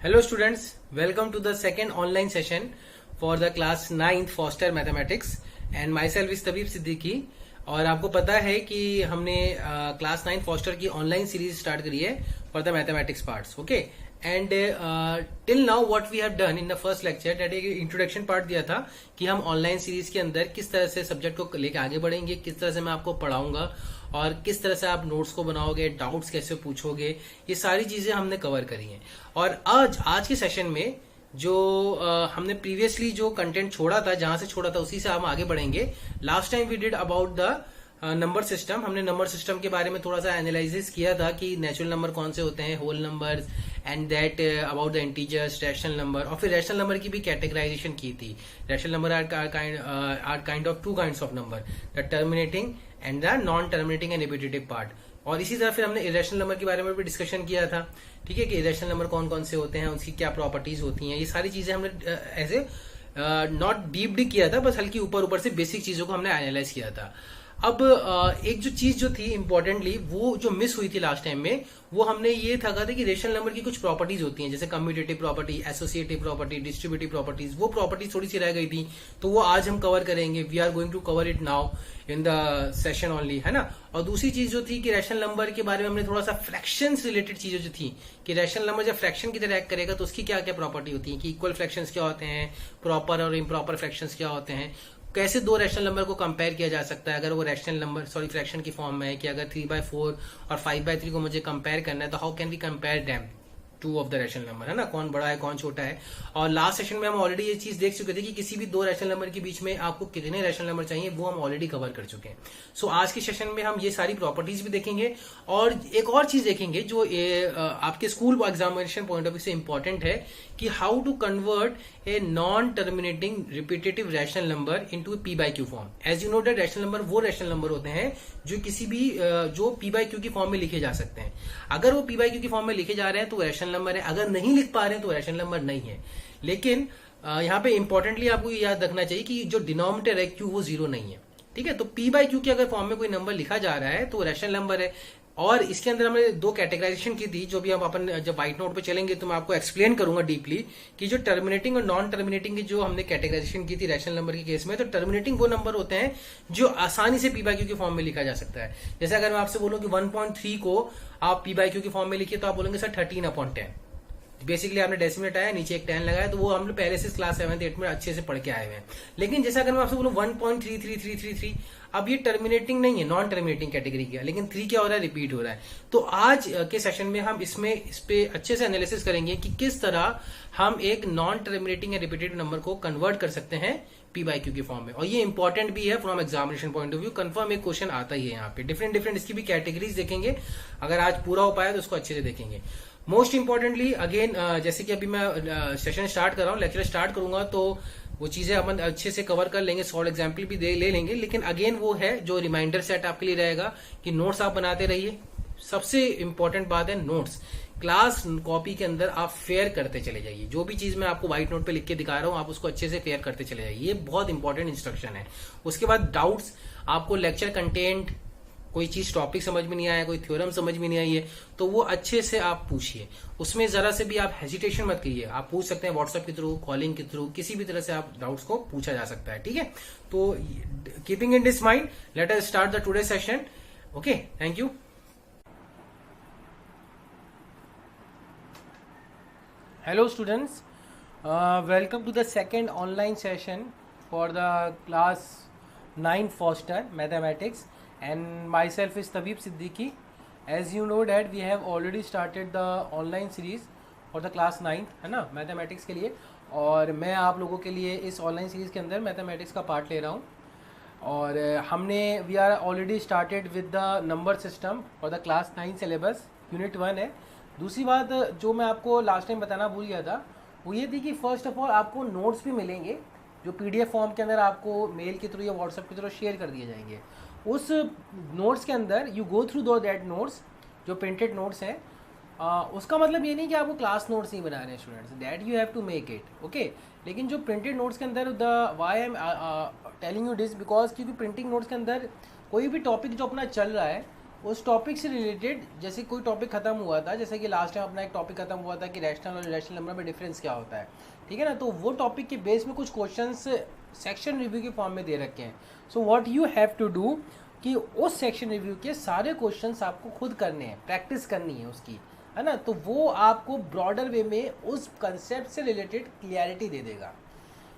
Hello students, welcome to the second online session for the class 9th Foster Mathematics and myself is तबीब Siddiqui. और आपको पता है कि हमने क्लास 9 फॉस्टर की ऑनलाइन सीरीज स्टार्ट करी है for the mathematics parts. Okay, and till now what we have done in the first lecture that एक इंट्रोडक्शन पार्ट दिया था कि हम ऑनलाइन सीरीज के अंदर किस तरह से सब्जेक्ट को लेकर आगे बढ़ेंगे, किस तरह से मैं आपको पढ़ाऊंगा और किस तरह से आप नोट्स को बनाओगे, डाउट्स कैसे पूछोगे, ये सारी चीजें हमने कवर करी हैं। और आज के सेशन में जो हमने प्रीवियसली जो कंटेंट छोड़ा था, जहां से छोड़ा था उसी से हम आगे बढ़ेंगे। Last time we did about the number system. हमने नंबर सिस्टम के बारे में थोड़ा सा एनालिसिस किया था कि नेचुरल नंबर कौन से होते हैं, whole numbers and that about the integers, rational number, और फिर रैशनल नंबर की भी कैटेगराइजेशन की थी। Rational number are kind of two kinds of number, the terminating and the non terminating and repetitive part. और इसी तरह फिर हमने इरेशनल नंबर के बारे में भी डिस्कशन किया था, ठीक है, कि इरेशनल नंबर कौन कौन से होते हैं, उनकी क्या प्रॉपर्टीज होती हैं। ये सारी चीजें हमने ऐसे नॉट डीपली किया था, बस हल्की ऊपर ऊपर से बेसिक चीजों को हमने एनालाइज किया था। अब एक जो चीज जो थी इंपॉर्टेंटली वो जो मिस हुई थी लास्ट टाइम में, वो हमने ये था कि रेशनल नंबर की कुछ प्रॉपर्टीज होती हैं, जैसे commutative property, associative property, distributive properties. वो प्रॉपर्टीज थोड़ी सी रह गई थी, तो वो आज हम कवर करेंगे। We are going to cover it now in the session only, है ना। और दूसरी चीज जो थी कि रैशनल नंबर के बारे में हमने थोड़ा सा फ्रैक्शंस रिलेटेड चीजें जो थी कि रैशनल नंबर जब फ्रैक्शन की तरह एक्ट करेगा तो उसकी क्या क्या प्रॉपर्टी होती है, कि इक्वल फ्रैक्शंस क्या होते हैं, प्रॉपर और इम्प्रॉपर फ्रैक्शंस क्या होते हैं, कैसे दो रैशनल नंबर को कंपेयर किया जा सकता है अगर वो रैशनल नंबर फ्रैक्शन की फॉर्म में है, कि अगर 3/4 और 5/3 को मुझे कंपेयर करना है तो how can we compare them two of the rational number, है ना, कौन बड़ा है कौन छोटा है। और लास्ट सेशन में हम ऑलरेडी ये चीज देख चुके थे कि किसी भी दो रैशनल नंबर के बीच में आपको कितने रैशनल नंबर चाहिए वो हम ऑलरेडी कवर कर चुके हैं। सो आज के सेशन में हम ये सारी प्रॉपर्टीज भी देखेंगे और एक और चीज देखेंगे जो आपके school examination point of view से इंपॉर्टेंट है, कि how to convert a non terminating repetitive rational number into p/q form. As you know that rational number वो रैशनल नंबर होते हैं जो किसी भी जो p/q की फॉर्म में लिखे जा सकते हैं। अगर वो p/q की फॉर्म में लिखे जा रहे हैं तो रैशनल नंबर है, अगर नहीं लिख पा रहे हैं तो रैशनल नंबर नहीं है। लेकिन यहाँ पे इंपॉर्टेंटली आपको ये याद रखना चाहिए कि जो डिनोमिनेटर है q वो 0 नहीं है, ठीक है। तो p/q के अगर फॉर्म में कोई नंबर लिखा जा रहा है तो रैशनल नंबर है। और इसके अंदर हमने दो कैटेगराइजेशन की थी, जो भी हम अपन जब व्हाइट नोट पे चलेंगे तो मैं आपको एक्सप्लेन करूंगा डीपली कि जो टर्मिनेटिंग और नॉन टर्मिनेटिंग की जो हमने कैटेगराइजेशन की थी रैशनल नंबर के केस में। तो टर्मिनेटिंग वो नंबर होते हैं जो आसानी से p/q के फॉर्म में लिखा जा सकता है। जैसे अगर मैं आपसे बोलूं कि 1.3 को आप p/q के फॉर्म में लिखिए तो आप बोलेंगे सर 13/10। बेसिकली आपने डेसिमल हटाया, नीचे एक 10 लगाया, तो वो हम लोग पहले से क्लास 7th 8th में अच्छे से पढ़ के आए हुए हैं। लेकिन जैसे अगर मैं आपसे बोलूं 1.33333, अब ये टर्मिनेटिंग नहीं है, नॉन टर्मिनेटिंग कैटेगरी का, लेकिन 3 क्या हो रहा है, रिपीट हो रहा है। तो आज के सेशन में हम इस पे अच्छे से एनालिसिस करेंगे कि किस तरह हम एक नॉन टर्मिनेटिंग या रिपीटेड नंबर को कन्वर्ट कर सकते हैं p/q के फॉर्म में। और ये इंपॉर्टेंट भी है from examination point of view, confirm एक क्वेश्चन आता ही है यहाँ पे। डिफरेंट इसकी भी कैटेगरीज देखेंगे, अगर आज पूरा हो पाया तो उसको अच्छे से देखेंगे। मोस्ट इंपॉर्टेंटली अगेन, जैसे कि अभी मैं सेशन स्टार्ट कर रहा हूँ, लेक्चर स्टार्ट करूंगा तो वो चीजें अपन अच्छे से कवर कर लेंगे, सॉल्व एग्जाम्पल भी ले लेंगे। लेकिन अगेन वो है जो रिमाइंडर सेट आपके लिए रहेगा कि नोट्स आप बनाते रहिए। सबसे इंपॉर्टेंट बात है नोट्स, क्लास कॉपी के अंदर आप फेयर करते चले जाइए। जो भी चीज मैं आपको व्हाइट नोट पे लिख के दिखा रहा हूं आप उसको अच्छे से फेयर करते चले जाइए, ये बहुत इंपॉर्टेंट इंस्ट्रक्शन है। उसके बाद डाउट्स, आपको लेक्चर कंटेंट कोई चीज टॉपिक समझ में नहीं आया, कोई थ्योरम समझ में नहीं आई है, तो वो अच्छे से आप पूछिए, उसमें जरा से भी आप हेजिटेशन मत कीजिए। आप पूछ सकते हैं व्हाट्सएप के थ्रू, कॉलिंग के थ्रू, किसी भी तरह से आप डाउट्स को पूछा जा सकता है, ठीक है। तो keeping in this mind let us start the today session. Okay, thank you. Hello students, welcome to the second online session for the class 9 Foster Mathematics and myself is Tabib Siddiqui. As you know that we have already started the online series for the class 9th, है ना, mathematics के लिए। और मैं आप लोगों के लिए इस ऑनलाइन सीरीज़ के अंदर मैथमेटिक्स का पार्ट ले रहा हूँ। और हमने we are already started with the number system और द क्लास 9 सिलेबस, यूनिट 1 है। दूसरी बात जो मैं आपको लास्ट टाइम बताना भूल गया था वो ये थी कि फर्स्ट ऑफ ऑल आपको नोट्स भी मिलेंगे जो PDF फॉर्म के अंदर आपको मेल के थ्रू या व्हाट्सएप के थ्रू शेयर कर दिए जाएंगे। उस नोट्स के अंदर यू गो थ्रू दो दैट नोट्स, जो प्रिंटेड नोट्स हैं। उसका मतलब ये नहीं कि आपको क्लास नोट्स नहीं बना रहे हैं students, that you have to make it, okay. लेकिन जो प्रिंटेड नोट्स के अंदर the why I am telling you this because क्योंकि प्रिंटिंग नोट्स के अंदर कोई भी टॉपिक जो अपना चल रहा है उस टॉपिक से रिलेटेड, जैसे कोई टॉपिक खत्म हुआ था, जैसे कि लास्ट टाइम अपना एक टॉपिक खत्म हुआ था कि रैशनल और इरेशनल नंबर में डिफरेंस क्या होता है, ठीक है ना। तो वो टॉपिक के बेस में कुछ क्वेश्चंस सेक्शन रिव्यू के फॉर्म में दे रखे हैं। So what you have to do कि उस सेक्शन रिव्यू के सारे क्वेश्चंस आपको खुद करने हैं, प्रैक्टिस करनी है उसकी, है ना। तो वो आपको ब्रॉडर वे में उस कंसेप्ट से रिलेटेड क्लियरिटी दे देगा।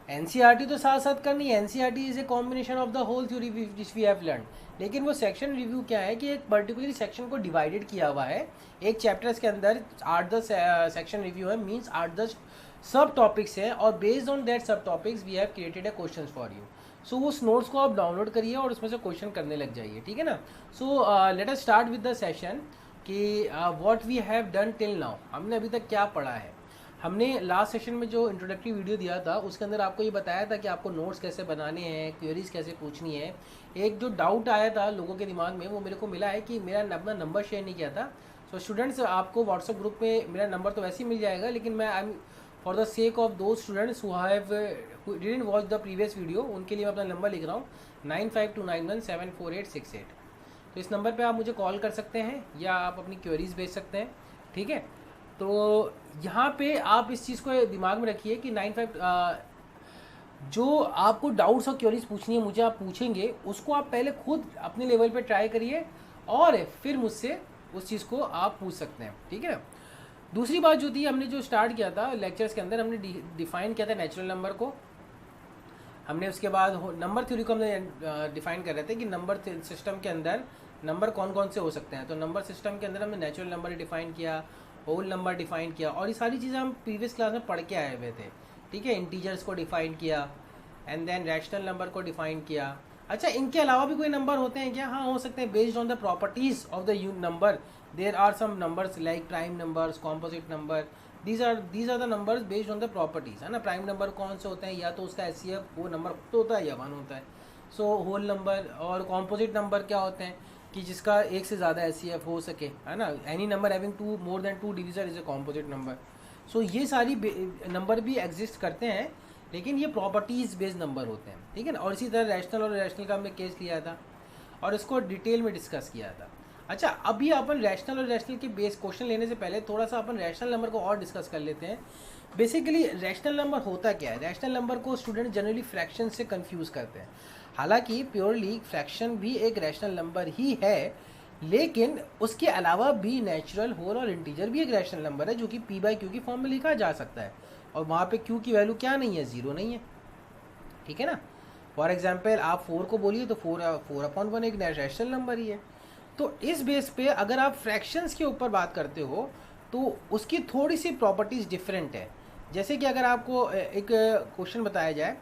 एनसीईआरटी तो साथ साथ करनी है, NCERT is a combination of the whole theory which we have learn, लेकिन वो सेक्शन रिव्यू क्या है कि एक पर्टिकुलर सेक्शन को डिवाइडेड किया हुआ है। एक चैप्टर्स के अंदर 8-10 सेक्शन रिव्यू है, मीन्स 8-10 सब टॉपिक्स हैं, और based on that subtopics we have created a question for you. So उस नोट्स को आप डाउनलोड करिए और उसमें से क्वेश्चन करने लग जाइए, ठीक है ना। So let us start with the session कि what we have done till now, हमने अभी तक क्या पढ़ा है। हमने लास्ट सेशन में जो इंट्रोडक्टरी वीडियो दिया था उसके अंदर आपको ये बताया था कि आपको नोट्स कैसे बनाने हैं, क्वेरीज कैसे पूछनी है। एक जो डाउट आया था लोगों के दिमाग में, वो मेरे को मिला है कि मेरा अपना नंबर शेयर नहीं किया था। सो स्टूडेंट्स, आपको व्हाट्सएप ग्रुप में मेरा नंबर तो वैसे ही मिल जाएगा, लेकिन मैं I am for the sake of दो students who didn't watch the previous video, उनके लिए मैं अपना नंबर लिख रहा हूँ 9529174868। तो इस नंबर पे आप मुझे कॉल कर सकते हैं या आप अपनी क्वेरीज भेज सकते हैं, ठीक है। तो यहाँ पे आप इस चीज़ को दिमाग में रखिए कि 95 जो आपको डाउट्स और क्वेरीज पूछनी है मुझे, आप पूछेंगे उसको आप पहले खुद अपने लेवल पे ट्राई करिए और फिर मुझसे उस चीज़ को आप पूछ सकते हैं, ठीक है ना। दूसरी बात जो थी, हमने जो स्टार्ट किया था लेक्चर्स के अंदर, हमने डिफाइन किया था नेचुरल नंबर को। हमने उसके बाद नंबर थ्योरी को हमने डिफाइन कर रहे थे कि नंबर सिस्टम के अंदर नंबर कौन कौन से हो सकते हैं। तो नंबर सिस्टम के अंदर हमने नेचुरल नंबर डिफाइन किया, होल नंबर डिफाइन किया, और ये सारी चीज़ें हम प्रीवियस क्लास में पढ़ के आए हुए थे, ठीक है। इंटीजर्स को डिफाइन किया एंड देन रैशनल नंबर को डिफाइन किया। अच्छा, इनके अलावा भी कोई नंबर होते हैं क्या? हाँ, हो सकते हैं। Based on the properties of the number there are some numbers like prime numbers, composite number, these are the numbers based on the properties, है ना। प्राइम नंबर कौन से होते हैं? या तो उसका एचसीएफ वो नंबर तो होता है या 1 होता है। So whole number. और कॉम्पोजिट नंबर क्या होते हैं कि जिसका एक से ज़्यादा एचसीएफ हो सके, है ना। Any number having more than 2 divisor is a composite number. So ये सारी नंबर भी एग्जिस्ट करते हैं, लेकिन ये प्रॉपर्टीज बेस्ड नंबर होते हैं, ठीक है ना। और इसी तरह रैशनल और इरेशनल का हमने केस किया था और इसको डिटेल में डिस्कस किया था। अच्छा, अभी अपन रैशनल और इरेशनल के बेस क्वेश्चन लेने से पहले थोड़ा सा अपन रैशनल नंबर को और डिस्कस कर लेते हैं। बेसिकली रैशनल नंबर होता क्या है? रैशनल नंबर को स्टूडेंट जनरली फ्रैक्शन से कंफ्यूज करते हैं। हालांकि प्योरली फ्रैक्शन भी एक रैशनल नंबर ही है, लेकिन उसके अलावा भी नेचुरल, होल और इंटीजर भी एक रैशनल नंबर है जो कि p/q की फॉर्म में लिखा जा सकता है, और वहाँ पे q की वैल्यू क्या नहीं है? 0 नहीं है, ठीक है ना। फॉर एग्जाम्पल आप 4 को बोलिए तो 4/1 एक रैशनल नंबर ही है। तो इस बेस पे अगर आप फ्रैक्शंस के ऊपर बात करते हो तो उसकी थोड़ी सी प्रॉपर्टीज़ डिफरेंट है। जैसे कि अगर आपको एक क्वेश्चन बताया जाए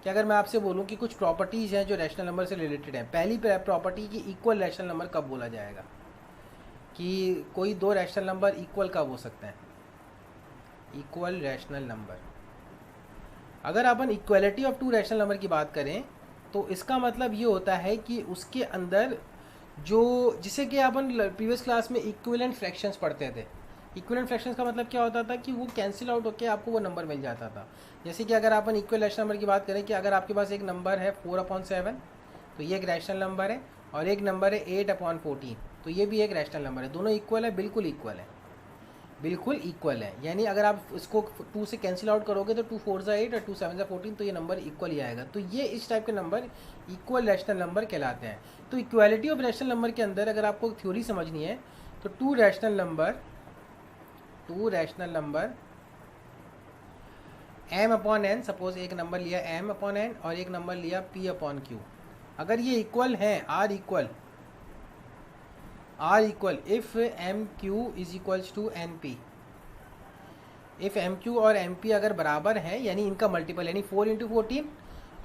कि अगर मैं आपसे बोलूं कि कुछ प्रॉपर्टीज़ हैं जो रैशनल नंबर से रिलेटेड हैं। पहली प्रॉपर्टी की इक्वल रैशनल नंबर कब बोला जाएगा, कि कोई 2 रैशनल नंबर इक्वल कब हो सकते हैं? Equal rational number. अगर अपन इक्वलिटी ऑफ 2 रैशनल नंबर की बात करें तो इसका मतलब ये होता है कि उसके अंदर जो, जिसे कि अपन प्रीवियस क्लास में इक्विवेलेंट फ्रैक्शंस पढ़ते थे। इक्विवेलेंट फ्रैक्शंस का मतलब क्या होता था कि वो कैंसिल आउट होकर आपको वो नंबर मिल जाता था। जैसे कि अगर अपन इक्वल रैशनल नंबर की बात करें कि अगर आपके पास एक नंबर है 4/7, तो ये एक रैशनल नंबर है, और एक नंबर है 8/14, तो ये भी एक रैशनल नंबर है। दोनों इक्वल है, बिल्कुल इक्वल है, बिल्कुल इक्वल है। यानी अगर आप इसको 2 से कैंसिल आउट करोगे तो 2 4 ज़ा 8 और 2 7 ज़ा 14, तो ये नंबर इक्वल ही आएगा। तो ये इस टाइप के नंबर इक्वल रैशनल नंबर कहलाते हैं। तो इक्वालिटी ऑफ रैशनल नंबर के अंदर अगर आपको थ्योरी समझनी है तो 2 रैशनल नंबर m/n, सपोज एक नंबर लिया m/n और एक नंबर लिया p/q, अगर ये इक्वल हैं, are equal if mq is equals to np, if mq और mp अगर बराबर हैं, यानी इनका मल्टीपल, यानी 4 × 14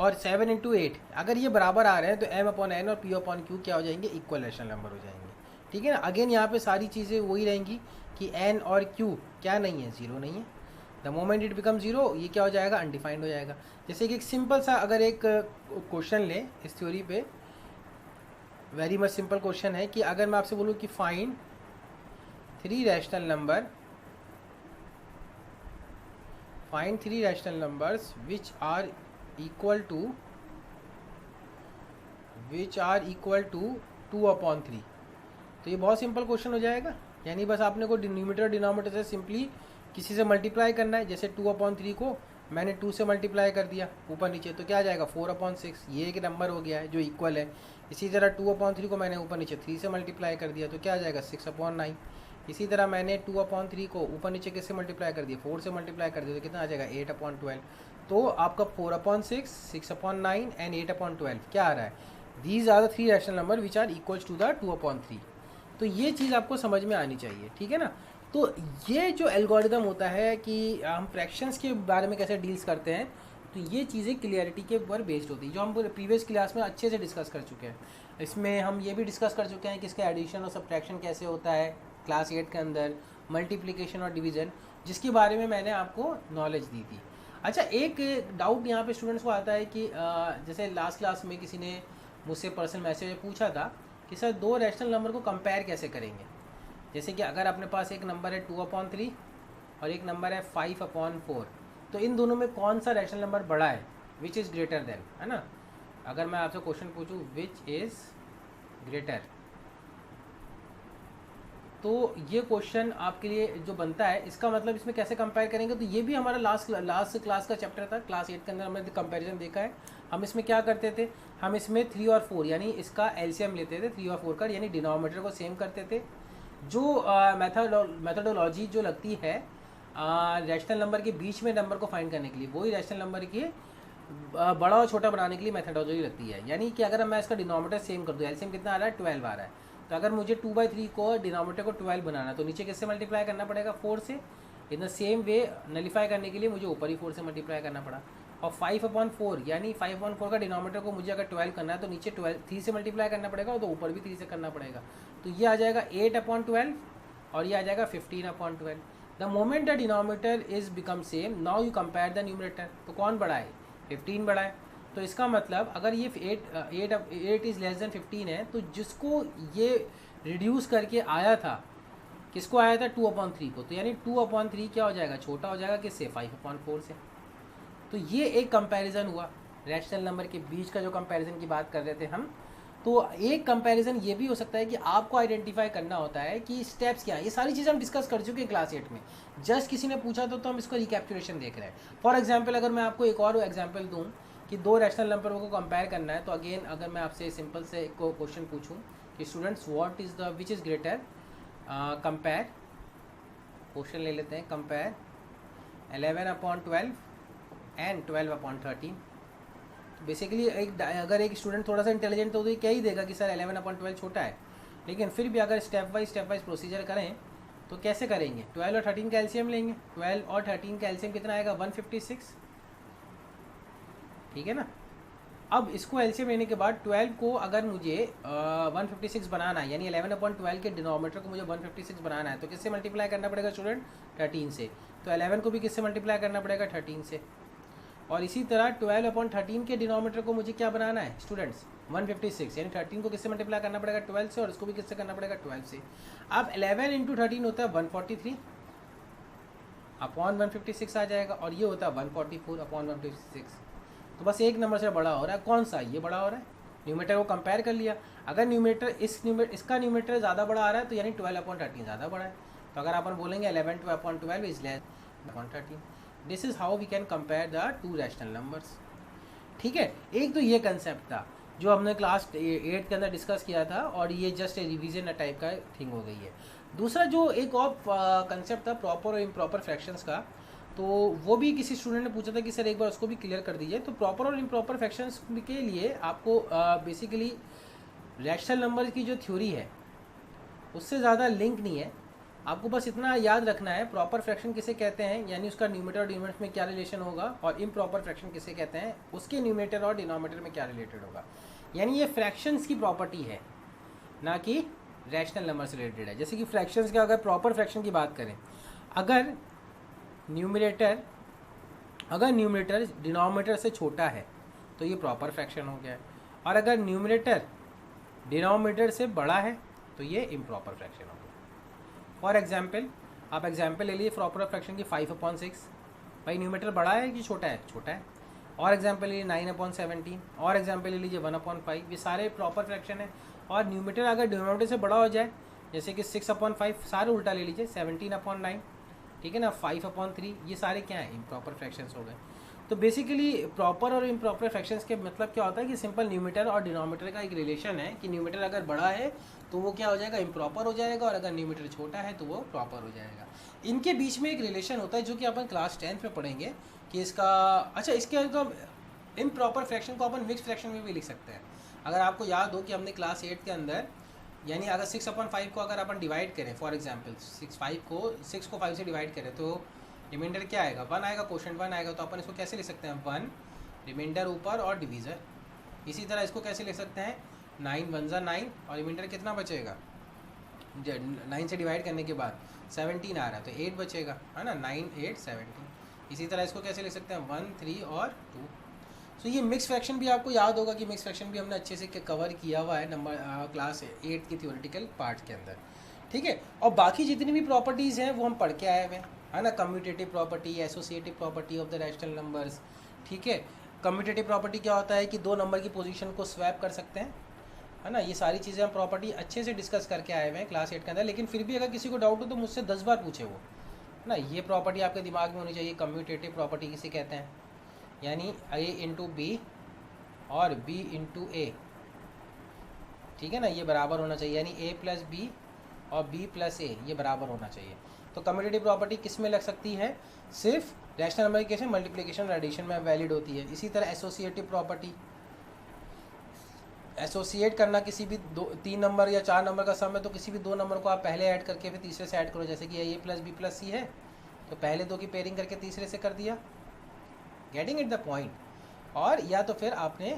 और 7 × 8, अगर ये बराबर आ रहे हैं तो m/n और p/q क्या हो जाएंगे? इक्वल रैशनल नंबर हो जाएंगे, ठीक है ना। अगेन यहाँ पे सारी चीज़ें वही रहेंगी कि n और q क्या नहीं है? 0 नहीं है। द मोमेंट इट बिकम 0, ये क्या हो जाएगा? अनडिफाइंड हो जाएगा। जैसे कि एक सिंपल सा अगर एक क्वेश्चन लें इस थ्योरी पे, वेरी मच सिंपल क्वेश्चन है कि अगर मैं आपसे बोलूँ कि find 3 rational numbers which are equal to 2/3, तो ये बहुत सिंपल क्वेश्चन हो जाएगा। यानी बस आपने को न्यूमरेटर डिनोमिनेटर से सिंपली किसी से मल्टीप्लाई करना है। जैसे 2/3 को मैंने 2 से मल्टीप्लाई कर दिया ऊपर नीचे, तो क्या आ जाएगा 4/6। ये एक नंबर हो गया है जो इक्वल है। इसी तरह 2/3 को मैंने ऊपर नीचे 3 से मल्टीप्लाई कर दिया, तो क्या आ जाएगा 6/9। इसी तरह मैंने 2/3 को ऊपर नीचे किससे मल्टीप्लाई कर दिया, 4 से मल्टीप्लाई कर दिया, तो कितना आ जाएगा 8/12। तो आपका 4/6, 6/9 एंड 8/12 क्या आ रहा है, these are the 3 rational number which are equals to the 2/3। तो ये चीज़ आपको समझ में आनी चाहिए, ठीक है ना। तो ये जो एल्गोरिदम होता है कि हम फ्रैक्शंस के बारे में कैसे डील्स करते हैं, तो ये चीज़ें क्लियरिटी के ऊपर बेस्ड होती है, जो हम प्रीवियस क्लास में अच्छे से डिस्कस कर चुके हैं। इसमें हम ये भी डिस्कस कर चुके हैं कि इसका एडिशन और सब्ट्रैक्शन कैसे होता है क्लास 8 के अंदर, मल्टीप्लिकेशन और डिवीज़न, जिसके बारे में मैंने आपको नॉलेज दी थी। अच्छा, एक डाउट यहाँ पे स्टूडेंट्स को आता है कि जैसे लास्ट क्लास में किसी ने मुझसे पर्सनल मैसेज में पूछा था कि सर 2 रैशनल नंबर को कंपेयर कैसे करेंगे। जैसे कि अगर अपने पास एक नंबर है 2/3 और एक नंबर है 5/4, तो इन दोनों में कौन सा रैशनल नंबर बड़ा है, विच इज़ ग्रेटर देन, है ना। अगर मैं आपसे क्वेश्चन पूछूं विच इज़ ग्रेटर, तो ये क्वेश्चन आपके लिए जो बनता है, इसका मतलब इसमें कैसे कंपेयर करेंगे। तो ये भी हमारा लास्ट क्लास का चैप्टर था, क्लास 8 के अंदर हमने कंपैरिजन देखा है। हम इसमें क्या करते थे, हम इसमें 3 और 4 यानी इसका एलसीएम लेते थे 3 और 4 का, यानी डिनोमिनेटर को सेम करते थे। जो मेथडोलॉजी जो लगती है रैशनल नंबर के बीच में नंबर को फाइंड करने के लिए, वही रैशनल नंबर के बड़ा और छोटा बनाने के लिए मेथडोलॉजी लगती है। यानी कि अगर मैं इसका डिनोमिनेटर सेम कर दूँ, एलसीएम कितना आ रहा है 12 आ रहा है, तो अगर मुझे 2/3 को डिनोमिनेटर को 12 बनाना, तो नीचे किससे मल्टीप्लाई करना पड़ेगा 4 से। In the same way nullify करने के लिए मुझे ऊपर ही 4 से मल्टीप्लाई करना पड़ा। और 5/4 यानी 5/4 का डिनोमिनेटर को मुझे अगर 12 करना है, तो नीचे 3 से मल्टीप्लाई करना पड़ेगा, तो ऊपर भी 3 से करना पड़ेगा। तो ये आ जाएगा 8/12 और ये आ जाएगा 15/12। The moment the denominator is become same, now you compare the numerator. तो कौन बड़ा है, 15 बड़ा है। तो इसका मतलब अगर ये 8 इज़ लेस देन 15 है, तो जिसको ये रिड्यूस करके आया था, किसको आया था 2/3 को, तो यानी 2/3 क्या हो जाएगा, छोटा हो जाएगा किससे 5/4 से। तो ये एक कंपैरिजन हुआ रैशनल नंबर के बीच का, जो कंपैरिजन की बात कर रहे थे हम। तो एक कंपैरिजन ये भी हो सकता है कि आपको आइडेंटिफाई करना होता है कि स्टेप्स क्या है। ये सारी चीज़ें हम डिस्कस कर चुके हैं क्लास 8 में, जस्ट किसी ने पूछा तो हम इसको रिकैप्चुलेशन देख रहे हैं। फॉर एग्जाम्पल अगर मैं आपको एक और एग्जाम्पल दूँ कि 2 रैशनल नंबरों को कंपेयर करना है, तो अगेन अगर मैं आपसे सिंपल से एक क्वेश्चन पूछूँ कि students what is the which is greater, compare, question ले लेते हैं, कंपेयर 11/12 एंड 12/13। बेसिकली अगर एक स्टूडेंट थोड़ा सा इंटेलिजेंट हो तो ये क्या ही देगा कि सर 11/12 छोटा है, लेकिन फिर भी अगर स्टेप वाइज प्रोसीजर करें तो कैसे करेंगे, 12 और 13 का एलसीएम लेंगे। 12 और 13 का एलसीएम कितना आएगा 156, ठीक है ना। अब इसको एलसीएम लेने के बाद 12 को अगर मुझे 156 बनाना है, यानी 11/12 के डिनोमिनेटर को मुझे 156 बनाना है, तो किससे मल्टीप्लाई करना पड़ेगा स्टूडेंट, 13 से। तो 11 को भी किससे मल्टीप्लाई करना पड़ेगा 13 से। और इसी तरह 12/13 के डिनोमिनेटर को मुझे क्या बनाना है स्टूडेंट्स 156, यानी 13 को किससे मल्टीप्लाई करना पड़ेगा 12 से, और इसको भी किससे करना पड़ेगा 12 से। अब 11 × 13 होता है 143 अपॉन 156 आ जाएगा, और ये होता है 144 अपॉन 156। तो बस एक नंबर से बड़ा हो रहा है, कौन सा, ये बड़ा हो रहा है। न्यूमरेटर को कंपेयर कर लिया, अगर न्यूमरेटर इसका न्यूमरेटर ज़्यादा बड़ा आ रहा है, तो यानी 12/13 ज़्यादा बड़ा है। तो अगर अपन बोलेंगे 11/12 is less than 13। This is how we can compare the 2 rational numbers, ठीक है। एक तो ये कंसेप्ट था जो हमने क्लास 8 के अंदर डिस्कस किया था, और ये जस्ट रिवीजन टाइप का थिंग हो गई है। दूसरा जो एक और कंसेप्ट था प्रॉपर और इम्प्रॉपर फ्रैक्शंस का, तो वो भी किसी स्टूडेंट ने पूछा था कि सर एक बार उसको भी क्लियर कर दीजिए। तो प्रॉपर और इम्प्रॉपर फ्रैक्शंस के लिए आपको बेसिकली रैशनल नंबर की जो थ्योरी है उससे ज़्यादा लिंक नहीं है। आपको बस इतना याद रखना है प्रॉपर फ्रैक्शन किसे कहते हैं, यानी उसका न्यूमरेटर और डिनोमिनेटर में क्या रिलेशन होगा, और इम्प्रॉपर फ्रैक्शन किसे कहते हैं, उसके न्यूमरेटर और डिनोमिनेटर में क्या रिलेटेड होगा। यानी ये फ्रैक्शंस की प्रॉपर्टी है, ना कि रैशनल नंबर से रिलेटेड है। जैसे कि फ्रैक्शंस का अगर प्रॉपर फ्रैक्शन की बात करें, अगर न्यूमरेटर डिनोमिनेटर से छोटा है तो ये प्रॉपर फ्रैक्शन हो गया है, और अगर न्यूमरेटर डिनोमिनेटर से बड़ा है तो ये इम्प्रॉपर फ्रैक्शन हो गया। फॉर एग्जाम्पल आप एग्जाम्पल ले लीजिए प्रॉपर फ्रैक्शन की 5/6, भाई न्यूमरेटर बड़ा है कि छोटा है, छोटा है। और एग्जाम्पल ले लीजिए 9/17, और एग्जाम्पल ले लीजिए 1/5। ये सारे प्रॉपर फ्रैक्शन है, और न्यूमरेटर अगर डिनोमिनेटर से बड़ा हो जाए जैसे कि 6/5 सारे उल्टा ले लीजिए, 17/9, ठीक है ना, 5/3, ये सारे क्या हैं, इम्प्रॉपर फ्रैक्शंस हो गए। तो बेसिकली प्रॉपर और इम्प्रॉपर फ्रैक्शंस के मतलब क्या होता है कि सिंपल न्यूमरेटर और डिनोमिनेटर का एक रिलेशन है कि न्यूमरेटर अगर बड़ा है तो वो क्या हो जाएगा, इम्प्रॉपर हो जाएगा, और अगर न्यूमरेटर छोटा है तो वो प्रॉपर हो जाएगा। इनके बीच में एक रिलेशन होता है जो कि अपन क्लास 10th में पढ़ेंगे कि इसका, अच्छा इसके इम्प्रॉपर फ्रैक्शन को अपन मिक्स फ्रैक्शन में भी लिख सकते हैं। अगर आपको याद हो कि हमने क्लास 8 के अंदर, यानी अगर 6/5 को अगर अपन डिवाइड करें, फॉर एग्जांपल 6 को 5 से डिवाइड करें तो रिमाइंडर क्या आएगा, 1 आएगा, क्वोशंट 1 आएगा। तो अपन इसको कैसे लिख सकते हैं, 1 रिमाइंडर ऊपर और डिवीज़र। इसी तरह इसको कैसे लिख सकते हैं, 9 1 जा 9 और रिमाइंडर कितना बचेगा, 9 से डिवाइड करने के बाद 17 आ रहा है तो 8 बचेगा, है ना, 9 8 17। इसी तरह इसको कैसे लिख सकते हैं, 1 3 और 2। सो ये मिक्स फ्रैक्शन भी आपको याद होगा कि मिक्स फ्रैक्शन भी हमने अच्छे से कवर किया हुआ है नंबर क्लास 8 की थ्योरेटिकल पार्ट के अंदर, ठीक है। और बाकी जितनी भी प्रॉपर्टीज़ हैं वो हम पढ़ के आए हुए हैं, है ना, commutative property, associative property of the rational numbers, ठीक है। कम्यूटेटिव प्रॉपर्टी क्या होता है कि दो नंबर की पोजीशन को स्वैप कर सकते हैं, है ना। ये सारी चीज़ें हम प्रॉपर्टी अच्छे से डिस्कस करके आए हुए हैं क्लास 8 के अंदर, लेकिन फिर भी अगर किसी को डाउट हो तो मुझसे 10 बार पूछे वो, है ना। ये प्रॉपर्टी आपके दिमाग में होनी चाहिए, कम्यूटेटिव प्रॉपर्टी किसे कहते हैं, यानी A इंटू बी और B इंटू ए, ठीक है ना, ये बराबर होना चाहिए, यानी A प्लस बी और B प्लस ए ये बराबर होना चाहिए। तो कम्यूटेटिव प्रॉपर्टी किस में लग सकती है, सिर्फ रैशनल नंबर के मल्टीप्लिकेशन एडिशन में वैलिड होती है। इसी तरह एसोसिएटिव प्रॉपर्टी, एसोसिएट करना किसी भी 3 नंबर या 4 नंबर का सम है तो किसी भी 2 नंबर को आप पहले ऐड करके फिर तीसरे से ऐड करो, जैसे कि A प्लस बी प्लस सी है तो पहले 2 की पेयरिंग करके तीसरे से कर दिया, गेटिंग इट द पॉइंट। और या तो फिर आपने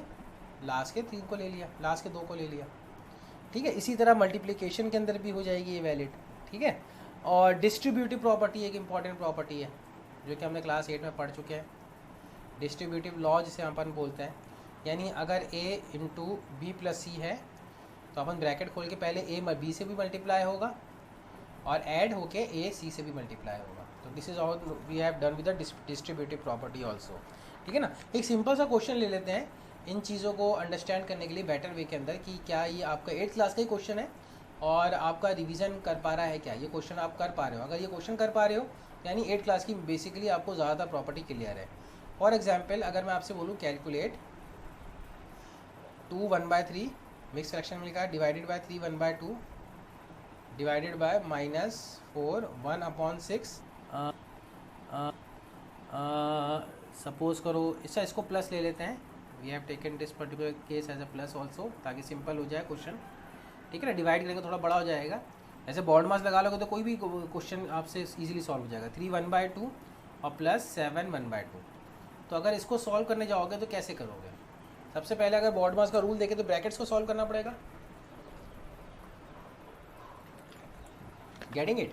लास्ट के 3 को ले लिया, लास्ट के 2 को ले लिया, ठीक है। इसी तरह मल्टीप्लिकेशन के अंदर भी हो जाएगी ये वैलिड, ठीक है। और डिस्ट्रीब्यूटिव प्रॉपर्टी एक इंपॉर्टेंट प्रॉपर्टी है जो कि हमने क्लास 8 में पढ़ चुके हैं, डिस्ट्रीब्यूटिव लॉ जिसे अपन बोलते हैं। यानी अगर A इंटू बी प्लस सी है तो अपन ब्रैकेट खोल के पहले A बी से भी मल्टीप्लाई होगा और ऐड होके A सी से भी मल्टीप्लाई होगा। तो this is all we have done with the distributive property also, ठीक है ना। एक सिंपल सा क्वेश्चन ले लेते हैं इन चीज़ों को अंडरस्टैंड करने के लिए बेटर वे के अंदर कि क्या ये आपका 8th क्लास का ही क्वेश्चन है और आपका रिवीजन कर पा रहा है क्या, ये क्वेश्चन आप कर पा रहे हो। अगर ये क्वेश्चन कर पा रहे हो यानी 8th क्लास की बेसिकली आपको ज़्यादा प्रॉपर्टी क्लियर है। फॉर एग्जाम्पल अगर मैं आपसे बोलूँ कैलकुलेट 2 1/3 मिक्स फ्रैक्शन में लिखा है, divided by 3 1/2 divided by -4 1/6, suppose करो इसको प्लस ले लेते हैं, we have taken this particular case as a plus also ताकि सिंपल हो जाए क्वेश्चन, ठीक है ना। डिवाइड करेंगे थोड़ा बड़ा हो जाएगा, ऐसे बॉर्ड मास लगा लोगे तो कोई भी क्वेश्चन आपसे इजीली सॉल्व हो जाएगा। 3 1/2 और प्लस 7 1/2। तो अगर इसको सॉल्व करने जाओगे तो कैसे करोगे, सबसे पहले अगर बॉर्ड मास का रूल देखें तो ब्रैकेट्स को सॉल्व करना पड़ेगा, गेटिंग इट।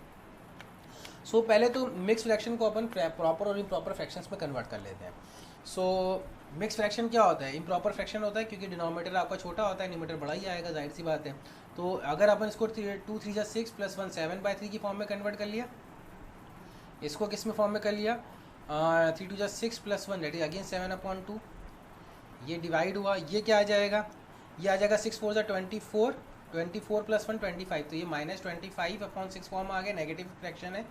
सो पहले तो मिक्स फ्रैक्शन को अपन प्रॉपर और इम्प्रॉपर फ्रैक्शंस में कन्वर्ट कर लेते हैं। सो मिक्स फ्रैक्शन क्या होता है, इम्प्रॉपर फ्रैक्शन होता है क्योंकि डिनोमिनेटर आपका छोटा होता है, न्यूमरेटर बड़ा ही आएगा, जाहिर सी बात है। तो अगर अपन इसको 2 3 जा 6 + 1 7/3 की फॉर्म में कन्वर्ट कर लिया, इसको किस में फॉर्म में कर लिया 3 2 जा 6 + 1 दैट इज अगेन 7/2। ये डिवाइड हुआ, ये क्या आ जाएगा, ये आ जाएगा 6 4 जा 24 24 + 1 25, तो ये -25/6 फॉर्म आ गया, नेगेटिव फ्रैक्शन है।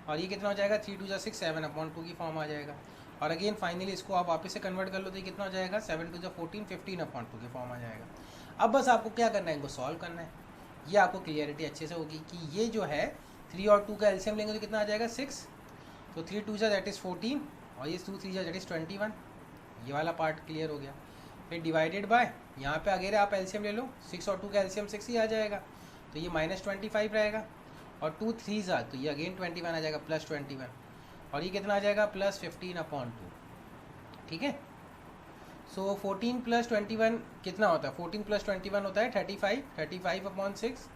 और ये कितना हो जाएगा 3 2 जा 6 7/2 की फॉर्म आ जाएगा। और अगेन फाइनली इसको आप वापस से कन्वर्ट कर लो तो ये कितना हो जाएगा 7 2 जा 14 15/2 की फॉर्म आ जाएगा। अब बस आपको क्या करना है, इनको सॉल्व करना है, ये आपको क्लियरिटी अच्छे से होगी कि ये जो है 3 और 2 का एलसीएम लेंगे तो कितना आ जाएगा 6, तो 3 2 जा दैट इज़ 14 और ये 2 3 जा दैट इज़ 21, ये वाला पार्ट क्लियर हो गया। फिर डिवाइडेड बाय यहाँ पे अगर आप एलसीएम ले लो 6 और 2 का एलसीएम 6 ही आ जाएगा, तो ये -25 रहेगा और 2 3 जा तो ये अगेन 21 आ जाएगा +21 और ये कितना आ जाएगा +15/2, ठीक है। सो 14 + 21 कितना होता है, 14 + 21 होता है 35/6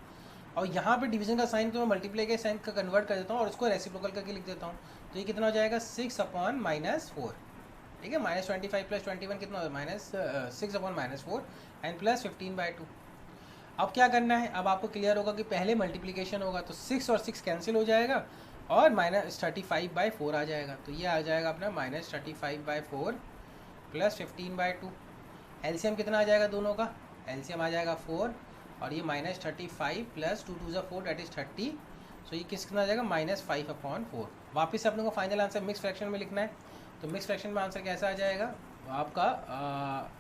और यहाँ पे डिवीजन का साइन तो मैं मल्टीप्लाई के साइन का कन्वर्ट कर देता हूँ और उसको रेसिप्रोकल करके लिख देता हूँ, तो ये कितना हो जाएगा 6/-4, ठीक है। -25 + 21 कितना होता है -6/-4 एंड +15/2। अब क्या करना है, अब आपको क्लियर होगा कि पहले मल्टीप्लिकेशन होगा तो 6 और 6 कैंसिल हो जाएगा और -35/4 आ जाएगा, तो ये आ जाएगा अपना -35/4 + 15/2। एलसीएम कितना आ जाएगा दोनों का, एलसीएम आ जाएगा 4 और ये -35 प्लस 2 2 4 दैट इज 30। सो ये कितना आ जाएगा -5/4। वापस से अपने को फाइनल आंसर मिक्स फ्रैक्शन में लिखना है। तो मिक्स फ्रैक्शन में आंसर कैसा आ जाएगा आपका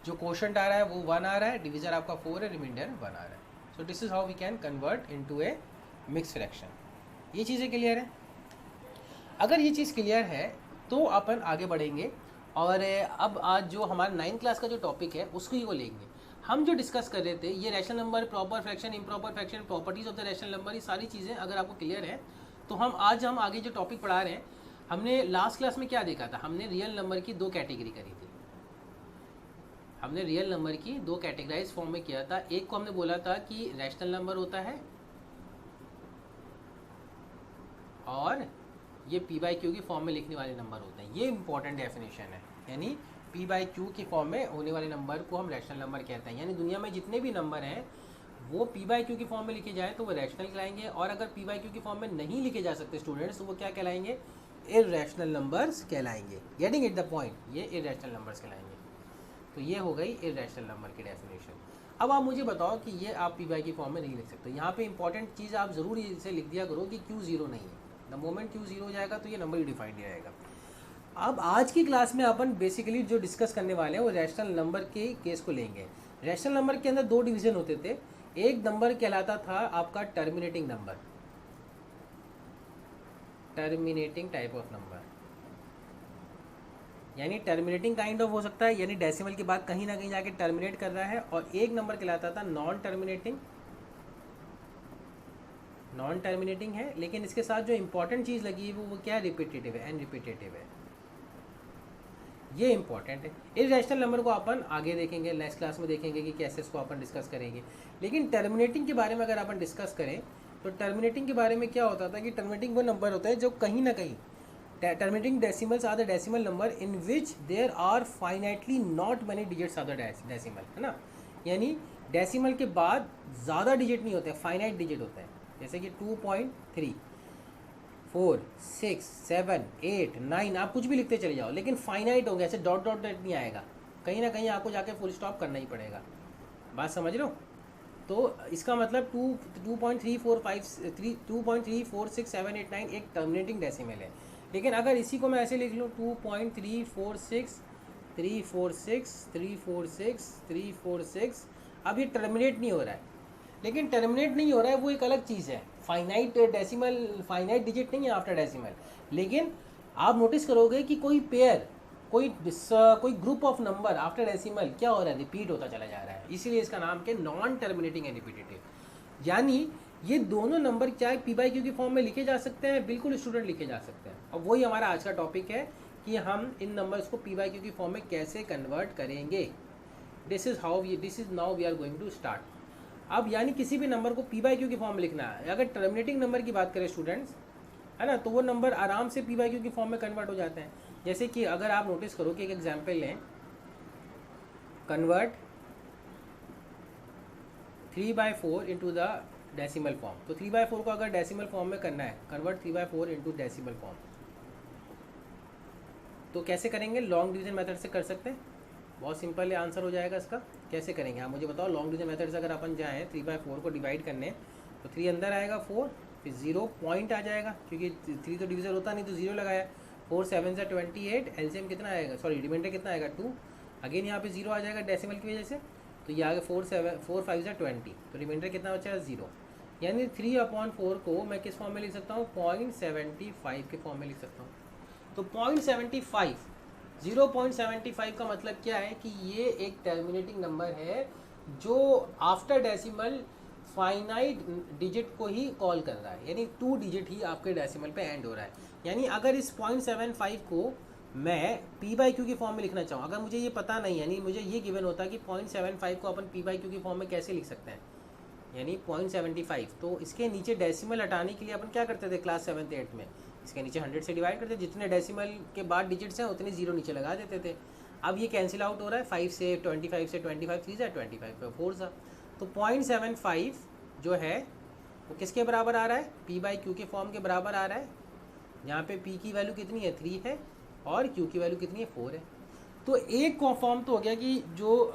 जो क्वोशंट आ रहा है वो 1 आ रहा है, डिवीजर आपका 4 है, रिमाइंडर 1 आ रहा है। So this is how we can convert into a mix fraction. ये चीज़ें क्लियर है? अगर ये चीज़ क्लियर है तो अपन आगे बढ़ेंगे और अब आज जो हमारा 9th क्लास का जो टॉपिक है उसको ही वो लेंगे। हम जो डिस्कस कर रहे थे ये rational number, proper fraction, improper fraction, properties of the rational number, ये सारी चीज़ें अगर आपको क्लियर है तो हम आगे जो टॉपिक पढ़ा रहे हैं, हमने लास्ट क्लास में क्या देखा था? हमने रियल नंबर की 2 कैटेगरी करी थी। हमने रियल नंबर की 2 कैटेगराइज फॉर्म में किया था। एक को हमने बोला था कि रैशनल नंबर होता है और ये p/q की फॉर्म में लिखने वाले नंबर होते हैं। ये इंपॉर्टेंट डेफिनेशन है, यानी p/q की फॉर्म में होने वाले नंबर को हम रैशनल नंबर कहते हैं। यानी दुनिया में जितने भी नंबर हैं वो p/q की फॉर्म में लिखे जाए तो वो रैशनल कहलाएंगे, और अगर p/q की फॉर्म में नहीं लिखे जा सकते स्टूडेंट्स तो वो क्या कहलाएंगे? इररेशनल नंबर्स कहलाएंगे। Getting it the point? ये इररेशनल नंबर्स कहलाएंगे। तो ये हो गई इररेशनल नंबर की डेफिनेशन। अब आप मुझे बताओ कि ये आप p/q की फॉर्म में नहीं लिख सकते। यहाँ पे इंपॉर्टेंट चीज़ आप ज़रूर इसे लिख दिया करो कि q 0 नहीं है। द मोमेंट q 0 हो जाएगा तो ये नंबर ही डिफाइंड नहीं रहेगा। अब आज की क्लास में अपन बेसिकली जो डिस्कस करने वाले हैं वो रैशनल नंबर के केस को लेंगे। रैशनल नंबर के अंदर 2 डिवीजन होते थे। एक नंबर कहलाता था आपका terminating number, terminating type of number, यानी टर्मिनेटिंग काइंड ऑफ हो सकता है, यानी डेसिमल के बाद कहीं ना कहीं जाके टर्मिनेट कर रहा है। और एक नंबर कहलाता था नॉन टर्मिनेटिंग। नॉन टर्मिनेटिंग है लेकिन इसके साथ जो इंपॉर्टेंट चीज़ लगी है वो क्या है? रिपीटेटिव है, एंड रिपीटेटिव है। ये इंपॉर्टेंट है। इररेशनल नंबर को अपन आगे देखेंगे, नेक्स्ट क्लास में देखेंगे कि कैसे इसको अपन डिस्कस करेंगे। लेकिन टर्मिनेटिंग के बारे में अगर अपन डिस्कस करें तो टर्मिनेटिंग के बारे में क्या होता था कि टर्मिनेटिंग वो नंबर होता है जो कहीं ना कहीं, terminating decimals are the decimal number in which there are finitely not many digits of the decimal, है ना। यानी डेसिमल के बाद ज़्यादा डिजिट नहीं होते, फाइनाइट डिजिट होते हैं। जैसे कि 2.3, 4, 6, 7, 8, 9, आप कुछ भी लिखते चले जाओ लेकिन फाइनाइट हो गया, ऐसे डॉट डॉट डॉट नहीं आएगा। कहीं ना कहीं आपको जाके फुल स्टॉप करना ही पड़ेगा। बात समझ रहे हो? तो इसका मतलब 2.34678 एक टर्मिनेटिंग डेसिमल है। लेकिन अगर इसी को मैं ऐसे लिख लूँ 2.346, अब ये टर्मिनेट नहीं हो रहा है। लेकिन टर्मिनेट नहीं हो रहा है वो एक अलग चीज़ है। फाइनाइट डेसिमल, फाइनाइट डिजिट नहीं है आफ्टर डेसिमल। लेकिन आप नोटिस करोगे कि कोई पेयर, कोई group of number after decimal क्या हो रहा है? रिपीट होता चला जा रहा है। इसीलिए इसका नाम क्या? Non terminating and repetitive. यानी ये दोनों नंबर चाहे p/q की फॉर्म में लिखे जा सकते हैं, बिल्कुल स्टूडेंट लिखे जा सकते हैं। और वही हमारा आज का टॉपिक है कि हम इन नंबर्स को p/q की फॉर्म में कैसे कन्वर्ट करेंगे। This is now we are going to start. अब यानी किसी भी नंबर को p/q की फॉर्म में लिखना है। अगर टर्मिनेटिंग नंबर की बात करें स्टूडेंट्स, है ना, तो वो नंबर आराम से p/q की फॉर्म में कन्वर्ट हो जाते हैं। जैसे कि अगर आप नोटिस करो कि एक एग्जाम्पल लें, convert 3/4 into the decimal form. तो 3/4 को अगर डेसिमल फॉर्म में करना है, कन्वर्ट 3/4 इंटू डेसिमल फॉर्म, तो कैसे करेंगे? लॉन्ग डिवीजन मेथड से कर सकते हैं। बहुत सिंपल आंसर हो जाएगा इसका। कैसे करेंगे आप मुझे बताओ? लॉन्ग डिवीजन मेथड से अगर अपन जाएँ 3/4 को डिवाइड करने, तो 3 अंदर आएगा, 4 फिर 0 पॉइंट आ जाएगा, क्योंकि 3 तो डिवीजर होता नहीं तो 0 लगाया। 4 7 से 28, एलसीएम कितना आएगा, सॉरी रिमाइंडर कितना आएगा 2। अगेन यहाँ पे 0 आ जाएगा डेसिमल की वजह से, तो ये आगे 4 5 से 20, तो रिमाइंडर कितना बचेगा 0। यानी 3/4 को मैं किस फॉर्म में लिख सकता हूँ? 0.75 के फॉर्म में लिख सकता हूँ। तो 0.75 का मतलब क्या है कि ये एक टर्मिनेटिंग नंबर है जो आफ्टर डेसिमल फाइनाइट डिजिट को ही कॉल कर रहा है, यानी 2 डिजिट ही आपके डेसिमल पे एंड हो रहा है। यानी अगर इस 0.75 को मैं p/q की फॉर्म में लिखना चाहूँ, अगर मुझे ये पता नहीं, यानी मुझे ये गिवन होता कि 0.75 को अपन p/q की फॉर्म में कैसे लिख सकते हैं, यानी 0.75, तो इसके नीचे डेसिमल हटाने के लिए अपन क्या करते थे क्लास 7th 8th में? इसके नीचे 100 से डिवाइड करते, जितने डेसिमल के बाद डिजिट्स हैं उतने 0 नीचे लगा देते थे। अब ये कैंसिल आउट हो रहा है, 5 से 25 से 25 3 से 25 4 सा, तो 0.75 जो है वो किसके बराबर आ रहा है? p/q के फॉर्म के बराबर आ रहा है। यहाँ पे p की वैल्यू कितनी है? 3 है, और q की वैल्यू कितनी है? 4 है। तो एक फॉर्म तो हो गया कि जो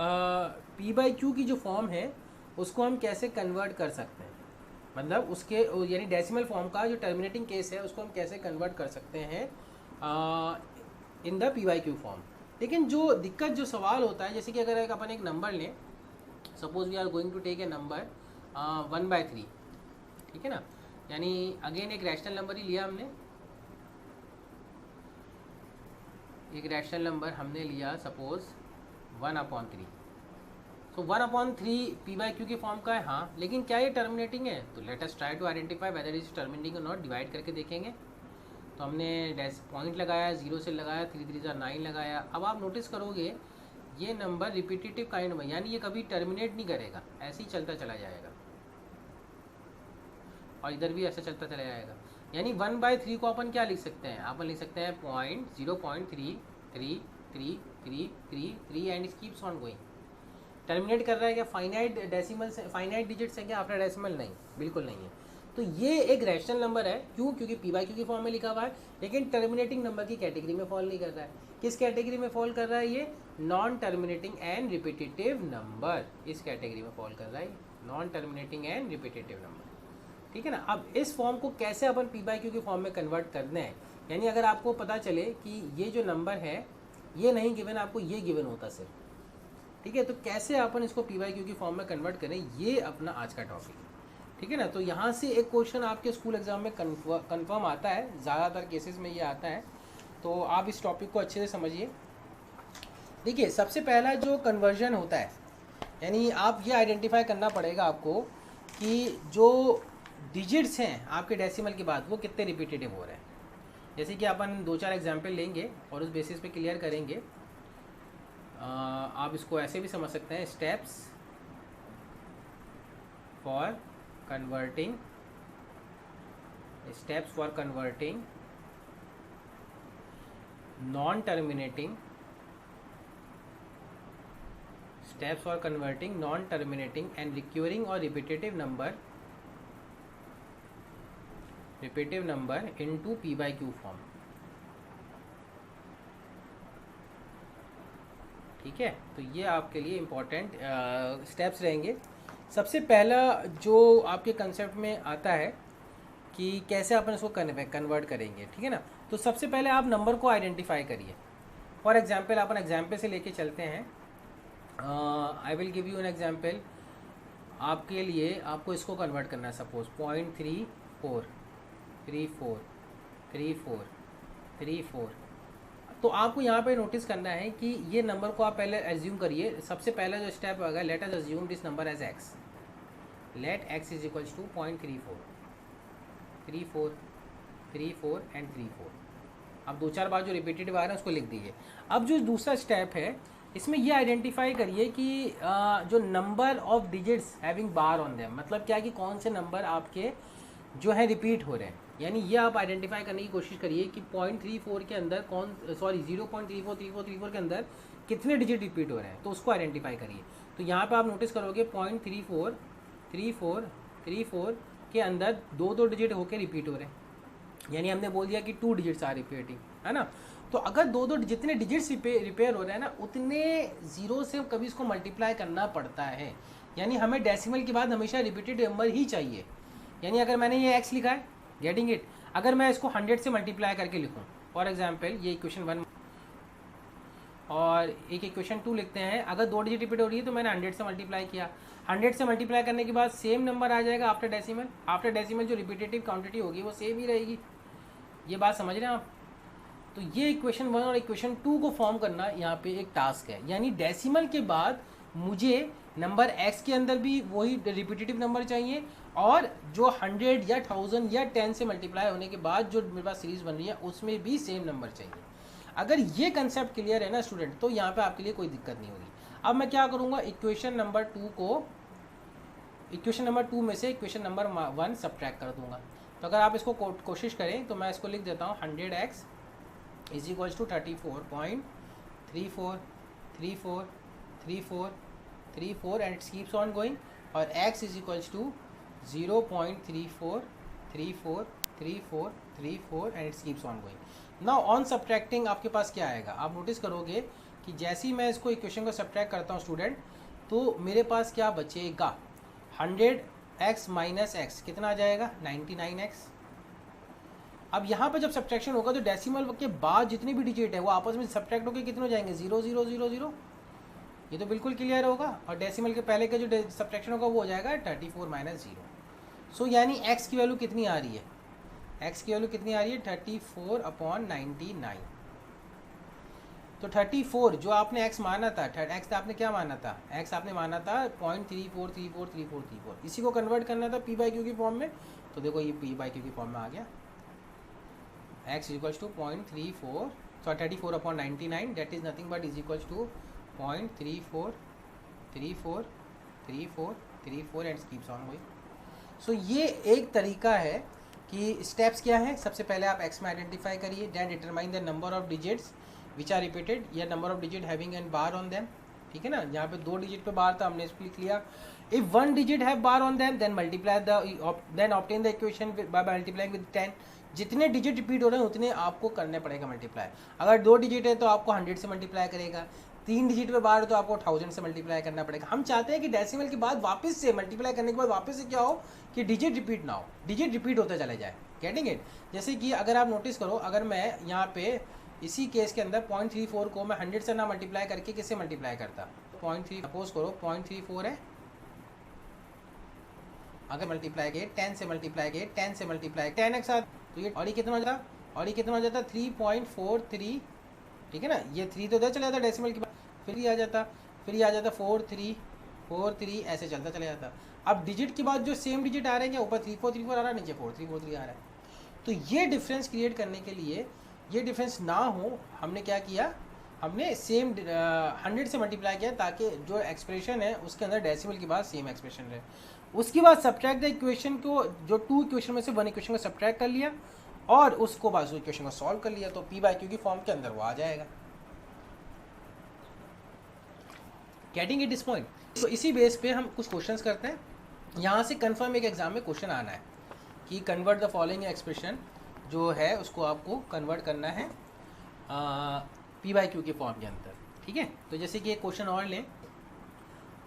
p/q की जो फॉर्म है उसको हम कैसे कन्वर्ट कर सकते हैं, मतलब उसके यानी डेसिमल फॉर्म का जो टर्मिनेटिंग केस है उसको हम कैसे कन्वर्ट कर सकते हैं इन द PYQ फॉर्म। लेकिन जो दिक्कत जो सवाल होता है, जैसे कि अगर अपन एक नंबर लें, suppose we are going to take a number 1/3, ठीक है ना, यानी अगेन एक रैशनल नंबर ही लिया हमने, एक रैशनल नंबर हमने लिया सपोज 1/3। सो 1/3 PYQ के फॉर्म का है, हाँ, लेकिन क्या ये टर्मिनेटिंग है? तो let us try to identify whether is terminating और नॉट, डिवाइड करके देखेंगे। तो हमने पॉइंट लगाया, 0 से लगाया, 3 3 9 लगाया। अब आप नोटिस करोगे ये नंबर रिपीटेटिव काइंड में, यानी ये कभी टर्मिनेट नहीं करेगा, ऐसे ही चलता चला जाएगा, और इधर भी ऐसा चलता चला जाएगा। यानी 1/3 को अपन क्या लिख सकते हैं? अपन लिख सकते हैं 0.0333333 and keeps on going. Terminate कर रहा है क्या? फाइनाइट डेसिमल से, फाइनाइट डिजिट से क्या आफ्टर डेसिमल? नहीं, बिल्कुल नहीं है। तो ये एक रैशनल नंबर है, क्यों? क्योंकि PYQ की फॉर्म में लिखा हुआ है, लेकिन टर्मिनेटिंग नंबर की कैटेगरी में फॉल नहीं कर रहा है। किस कैटेगरी में फॉल कर रहा है? ये non terminating and repetitive number, इस कैटेगरी में फॉल कर रहा है, non terminating and repetitive number, ठीक है ना। अब इस फॉर्म को कैसे अपन PYQ के फॉर्म में कन्वर्ट करना है, यानी अगर आपको पता चले कि ये जो नंबर है ये नहीं गिवन, आपको ये गिवन होता सिर्फ, ठीक है, तो कैसे अपन इसको PYQ की फॉर्म में कन्वर्ट करें, ये अपना आज का टॉपिक है, ठीक है ना। तो यहाँ से एक क्वेश्चन आपके स्कूल एग्जाम में कन्फर्म आता है, ज़्यादातर केसेस में ये आता है, तो आप इस टॉपिक को अच्छे से समझिए। देखिए, सबसे पहला जो कन्वर्जन होता है, यानी आप ये आइडेंटिफाई करना पड़ेगा आपको कि जो डिजिट्स हैं आपके डेसिमल के बाद वो कितने रिपीटेटिव हो रहे हैं। जैसे कि अपन 2-4 एग्जाम्पल लेंगे और उस बेसिस पे क्लियर करेंगे। आप इसको ऐसे भी समझ सकते हैं, steps for converting non terminating and recurring और repetitive number into PYQ form, ठीक है। तो ये आपके लिए इम्पोर्टेंट स्टेप्स रहेंगे। सबसे पहला जो आपके कंसेप्ट में आता है कि कैसे अपन इसको कन्वर्ट करेंगे, ठीक है ना। तो सबसे पहले आप नंबर को आइडेंटिफाई करिए। फॉर एग्जांपल अपन एग्जांपल से लेके चलते हैं। I will give you an example. आपके लिए आपको इसको कन्वर्ट करना है, सपोज 0.34343434। तो आपको यहाँ पे नोटिस करना है कि ये नंबर को आप पहले एज्यूम करिए। सबसे पहला जो स्टेप होगा, let us assume this number as x, let x is equals to 0.34 and 34। अब 2-4 बार जो रिपीटेटिव आ रहा है उसको लिख दीजिए। अब जो दूसरा स्टेप है, इसमें ये आइडेंटिफाई करिए कि जो number of digits having bar on them, मतलब क्या कि कौन से नंबर आपके जो है रिपीट हो रहे हैं। यानी ये आप आइडेंटिफाई करने की कोशिश करिए कि 0.34 के अंदर 0.343434 के अंदर कितने डिजिट रिपीट हो रहे हैं, तो उसको आइडेंटिफाई करिए। तो यहाँ पे आप नोटिस करोगे 0.343434 के अंदर 2 डिजिट होके रिपीट हो रहे हैं, यानी हमने बोल दिया कि 2 डिजिट्स आर रिपीटिंग, है ना। तो अगर 2 जितने डिजिट्स रिपेयर हो रहे हैं ना, उतने जीरो से कभी इसको मल्टीप्लाई करना पड़ता है। यानी हमें डेसिमल के बाद हमेशा रिपीटेड नंबर ही चाहिए। यानी अगर मैंने ये x लिखा है, गेटिंग इट, अगर मैं इसको 100 से मल्टीप्लाई करके लिखूं, फॉर एग्जांपल ये इक्वेशन 1 और एक इक्वेशन 2 लिखते हैं। अगर 2 डिजिट रिपीट हो रही है तो मैंने 100 से मल्टीप्लाई किया। 100 से मल्टीप्लाई करने के बाद सेम नंबर आ जाएगा आफ्टर डेसिमल। आफ्टर डेसिमल जो रिपीटेटिव क्वांटिटी होगी वो सेम ही रहेगी। ये बात समझ रहे हैं आप? तो ये इक्वेशन 1 और इक्वेशन 2 को फॉर्म करना यहाँ पे एक टास्क है। यानी डेसिमल के बाद मुझे नंबर x के अंदर भी वही रिपीटेटिव नंबर चाहिए, और जो 100 या 1000 या 10 से मल्टीप्लाई होने के बाद जो मेरे पास सीरीज बन रही है उसमें भी सेम नंबर चाहिए। अगर ये कंसेप्ट क्लियर है ना स्टूडेंट, तो यहाँ पे आपके लिए कोई दिक्कत नहीं होगी। अब मैं क्या करूँगा, इक्वेशन नंबर 2 में से इक्वेशन नंबर 1 सब्ट्रैक्ट कर दूंगा। तो अगर आप इसको कोशिश करें तो मैं इसको लिख देता हूँ 100x is equals to 34.343434 and it's keeps on going, और x is equals to 0.34343434 and it's keeps on going. Now on subtracting आपके पास क्या आएगा, आप नोटिस करोगे कि जैसे ही मैं इसको इक्वेशन को सब्ट्रैक्ट करता हूँ स्टूडेंट, तो मेरे पास क्या बचेगा, 100x माइनस एक्स कितना आ जाएगा 99x। अब यहाँ पे जब सब्ट्रैक्शन होगा तो डेसिमल के बाद जितनी भी डिजिट है वो आपस में सब्ट्रैक्ट होकर कितने हो जाएंगे 0 0 0 0। ये तो बिल्कुल क्लियर होगा। और डेसिमल के पहले का जो सब्ट्रैक्शन होगा वो हो जाएगा 34 माइनस 0। सो यानी x की वैल्यू कितनी आ रही है, x की वैल्यू कितनी आ रही है 34/99। तो 34 जो आपने x माना था, x आपने क्या माना था, x आपने माना था 0.34343434। इसी को कन्वर्ट करना था p/q की फॉर्म में। तो देखो ये p/q की फॉर्म में आ गया, x equals to 34/99 that is nothing but is equals to 0.34343434 and keeps on going. So ये एक तरीका है कि स्टेप्स क्या है। सबसे पहले आप x में आइडेंटिफाई करिए, then determine the number of digits which are repeated या number of digit having an bar on them. ठीक है ना, यहाँ पे 2 डिजिट पे बार था, हमने इसको लिख लिया। If 1 digit have bar on them then multiply then obtain the equation by multiplying with 10। जितने डिजिट रिपीट हो रहे हैं उतने आपको करने पड़ेगा मल्टीप्लाई। अगर 2 डिजिट है तो आपको 100 से मल्टीप्लाई करेगा, 3 डिजिट पे बार तो आपको 1000 से मल्टीप्लाई करना पड़ेगा। हम चाहते हैं कि डेसिमल के बाद वापस से मल्टीप्लाई करने के बाद वापस से क्या हो कि डिजिट रिपीट ना हो, डिजिट रिपीट होता चला जाए। Getting it? जैसे कि अगर आप नोटिस करो, अगर मैं यहाँ पे इसी केस के अंदर 0.34 को मैं 100 से ना मल्टीप्लाई करके किससे मल्टीप्लाई करता, 0.3 सपोज करो 0.34 है, अगर मल्टीप्लाई किए 10 से मल्टीप्लाई किए 10 से मल्टीप्लाई 10x आता तो ये और ये कितना हो जाता, और ये कितना हो जाता 3.43। ठीक है ना, ये 3 तो उधर चला जाता डेसिमल के बाद, फिर ये आ जाता 4343 ऐसे चलता चला जाता। अब डिजिट के बाद जो सेम डिजिट आ रहे हैं, क्या ऊपर 3434 आ रहा है, नीचे 4343 आ रहा है। तो ये डिफरेंस क्रिएट करने के लिए, ये डिफरेंस ना हो, हमने क्या किया, हमने सेम 100 से मल्टीप्लाई किया ताकि जो एक्सप्रेशन है उसके अंदर डेसिमल के बाद सेम एक्सप्रेशन रहे। उसके बाद सब्ट्रैक्ट द इक्वेशन को, जो 2 इक्वेशन में से 1 इक्वेशन को सब्ट्रैक्ट कर लिया और उसको बाद इक्वेशन को सॉल्व कर लिया, तो p/q की फॉर्म के अंदर वो आ जाएगा। गेटिंग इट इस पॉइंट? तो इसी बेस पे हम कुछ क्वेश्चंस करते हैं। यहाँ से कंफर्म एक एग्जाम में क्वेश्चन आना है कि कन्वर्ट द फॉलोइंग एक्सप्रेशन जो है उसको आपको कन्वर्ट करना है p/q की फॉर्म के अंदर। ठीक है, तो जैसे कि एक क्वेश्चन और लें,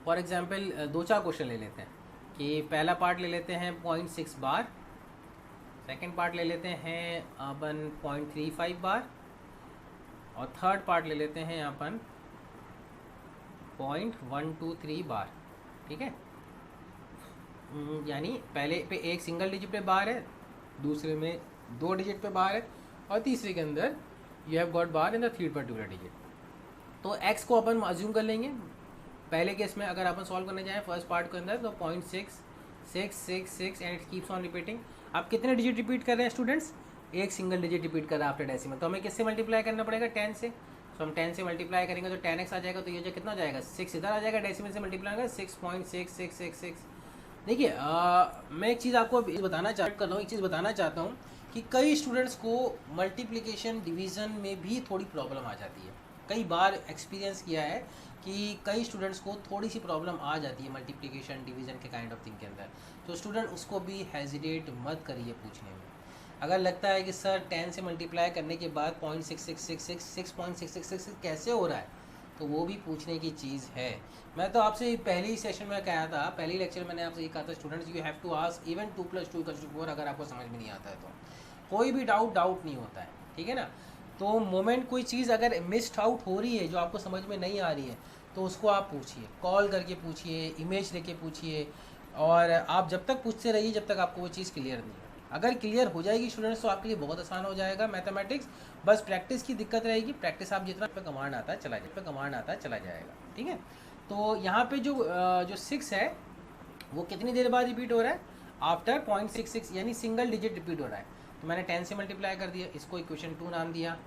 फॉर एग्जांपल 2-4 क्वेश्चन ले लेते हैं कि पहला पार्ट ले लेते हैं 0.6 बार, सेकंड पार्ट ले लेते हैं अपन 0.35 बार और थर्ड पार्ट ले लेते हैं अपन 0.123 बार। ठीक है, यानी पहले पे एक सिंगल डिजिट पे बार है, दूसरे में 2 डिजिट पे बार है और तीसरे के अंदर you have got bar in the 3rd particular digit. तो x को अपन अज्यूम कर लेंगे। पहले केस में अगर अपन सॉल्व करने जाएं फर्स्ट पार्ट के अंदर तो 0.6666 and it keeps on repeating. आप कितने डिजिट रिपीट कर रहे हैं स्टूडेंट्स, एक सिंगल डिजिट रिपीट कर रहा है आफ्टर डेसिमल, तो हमें किससे मल्टीप्लाई करना पड़ेगा 10 से। तो हम 10 से मल्टीप्लाई करेंगे तो 10x आ जाएगा, तो ये जो कितना हो जाएगा 6 इधर आ जाएगा, डेसिमल से मल्टीप्लाई होगा 6.6666। देखिए मैं एक चीज़ आपको बताना चाहता हूँ कि कई स्टूडेंट्स को मल्टीप्लिकेशन डिवीज़न में भी थोड़ी प्रॉब्लम आ जाती है। कई बार एक्सपीरियंस किया है कि कई स्टूडेंट्स को थोड़ी सी प्रॉब्लम आ जाती है मल्टीप्लिकेशन डिवीज़न के काइंड ऑफ थिंग के अंदर। तो स्टूडेंट उसको भी हेजिटेट मत करिए पूछने में। अगर लगता है कि सर 10 से मल्टीप्लाई करने के बाद 6.6666 कैसे हो रहा है, तो वो भी पूछने की चीज़ है। मैं तो आपसे पहले ही सेशन में कहा था, पहले ही लेक्चर मैंने आपसे ये कहा था students you have to ask even 2 + 2 = 4 अगर आपको समझ में नहीं आता है तो कोई भी डाउट नहीं होता है। ठीक है ना, तो मोमेंट कोई चीज़ अगर मिस्ड आउट हो रही है जो आपको समझ में नहीं आ रही है तो उसको आप पूछिए, कॉल करके पूछिए, इमेज लेके पूछिए, और आप जब तक पूछते रहिए जब तक आपको वो चीज़ क्लियर नहीं है। अगर क्लियर हो जाएगी स्टूडेंट्स तो आपके लिए बहुत आसान हो जाएगा मैथमेटिक्स। बस प्रैक्टिस की दिक्कत रहेगी, प्रैक्टिस आप जितना पे कमांड आता है चला जाएगा। ठीक है, तो यहाँ पे जो 6 है वो कितनी देर बाद रिपीट हो रहा है, आफ्टर 0.66, यानी सिंगल डिजिट रिपीट हो रहा है। तो मैंने 10 से मल्टीप्लाई कर दिया, इसको इक्वेशन 2 नाम दिया,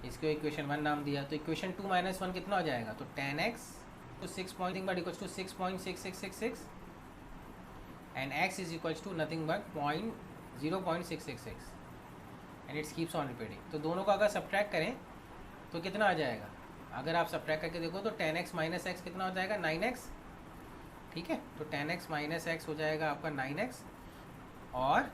इसको इक्वेशन 1 नाम दिया, तो इक्वेशन 2 - 1 कितना हो जाएगा, तो 10x तो 6.66666 and x is equals to nothing but 0.666 and it's keeps on repeating. तो दोनों का अगर सब्ट्रैक्ट करें तो कितना आ जाएगा, अगर आप सब्ट्रैक्ट करके देखो तो 10x - x कितना हो जाएगा 9x। ठीक है, तो 10x - x हो जाएगा आपका 9x और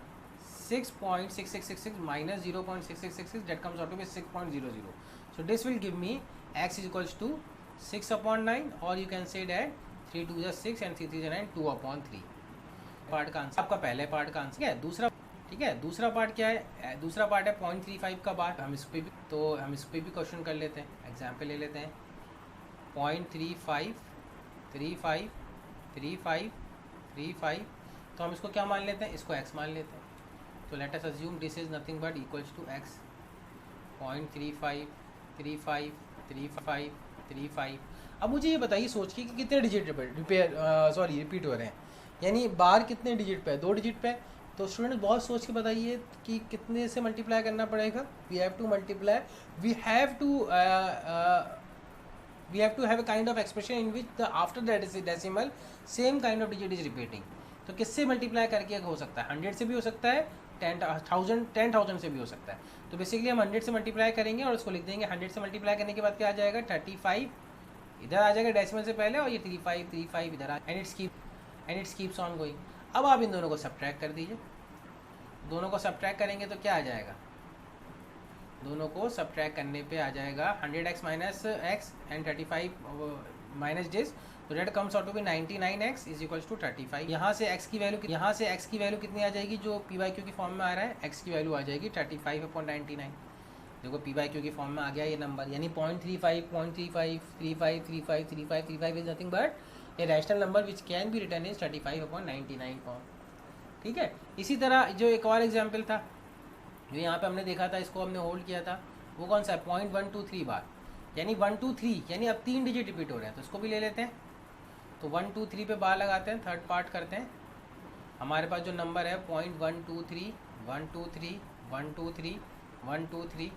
6.6666 minus 0.6666 that comes out to be 6.00. So this will give me x is equals to 6/9, or you can say that 3 2 is 6 and 3 3 is 9, 2/3. Part का आंसर, आपका पहले पार्ट का आंसर है। दूसरा, ठीक है, दूसरा पार्ट क्या है? दूसरा पार्ट है 0.35 का बार। हम इस पे भी क्वेश्चन कर लेते हैं, एग्जाम्पल ले लेते हैं। 0.35 35 35 35, तो हम इसको क्या मान लेते हैं? इसको x मान लेते हैं। तो let us assume this is nothing but equals to x। 0.35 35 35 35। अब मुझे ये बताइए सोच के कि कितने डिजिट रिपीट हो रहे हैं, यानी बार कितने डिजिट पे है? 2 डिजिट पे। तो स्टूडेंट बहुत सोच के बताइए कि कितने से मल्टीप्लाई करना पड़ेगा। We have to multiply, we have to have a kind of expression in which the after that decimal same kind of digit is repeating. तो किससे मल्टीप्लाई करके हो सकता है? 100 से भी हो सकता है, 10,000 से भी हो सकता है। तो बेसिकली हम 100 से मल्टीप्लाई करेंगे और उसको लिख देंगे। 100 से मल्टीप्लाई करने के बाद क्या आ जाएगा? 35 इधर आ जाएगा डेसिमल से पहले, और ये 35 इधर आ, and it's keeps on going. अब आप इन दोनों को सब्ट्रैक्ट कर दीजिए। दोनों को सब्ट्रैक्ट करेंगे तो क्या आ जाएगा? दोनों को सब्ट्रैक्ट करने पे आ जाएगा 100x minus x and 35 minus this, तो that comes out to be 99x is equals to 35। यहाँ से x की वैल्यू कितनी आ जाएगी? जो p/q की फॉर्म में आ रहा है, x की वैल्यू आ जाएगी 35/99। देखो p/q की फॉर्म में आ गया ये नंबर, यानी 0.35 is nothing but a rational number which can be written is 35/99 form. ठीक है। इसी तरह जो एक और एग्जाम्पल था जो यहाँ पे हमने देखा था, इसको हमने होल्ड किया था, वो कौन सा है? 0.123 बार, यानी 123, यानी अब 3 डिजिट रिपीट हो रहे हैं। तो इसको भी ले लेते हैं। तो 123 पे बार लगाते हैं, थर्ड पार्ट करते हैं। हमारे पास जो नंबर है 0.123 123 123 123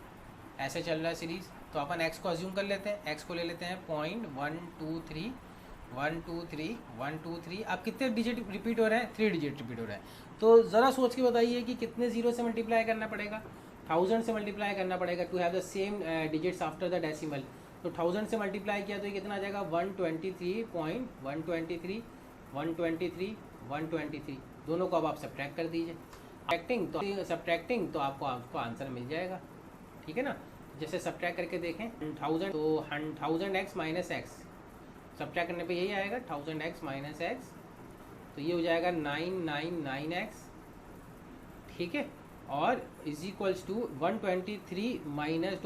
ऐसे चल रहा है सीरीज़। तो अपन x को अज्यूम कर लेते हैं, x को ले लेते हैं 0.123 123 123। अब कितने डिजिट रिपीट हो रहे हैं? 3 डिजिट रिपीट हो रहे हैं। तो ज़रा सोच के बताइए कि कितने जीरो से मल्टीप्लाई करना पड़ेगा? 1000 से मल्टीप्लाई करना पड़ेगा to have the same digits after the decimal. तो 1000 से मल्टीप्लाई किया तो ये कितना आ जाएगा? 123 123 दोनों को अब आप सब्ट्रैक्ट कर दीजिए। सब्ट्रैक्टिंग तो आपको आंसर मिल जाएगा। ठीक है ना। जैसे सब्ट्रैक्ट करके देखें 1000, तो 1000x माइनस एक्स सब्ट्रैक्ट करने पे यही आएगा 1000x माइनस एक्स, तो ये हो जाएगा 999x। ठीक है। और इज इक्वल्स टू 123 माइनस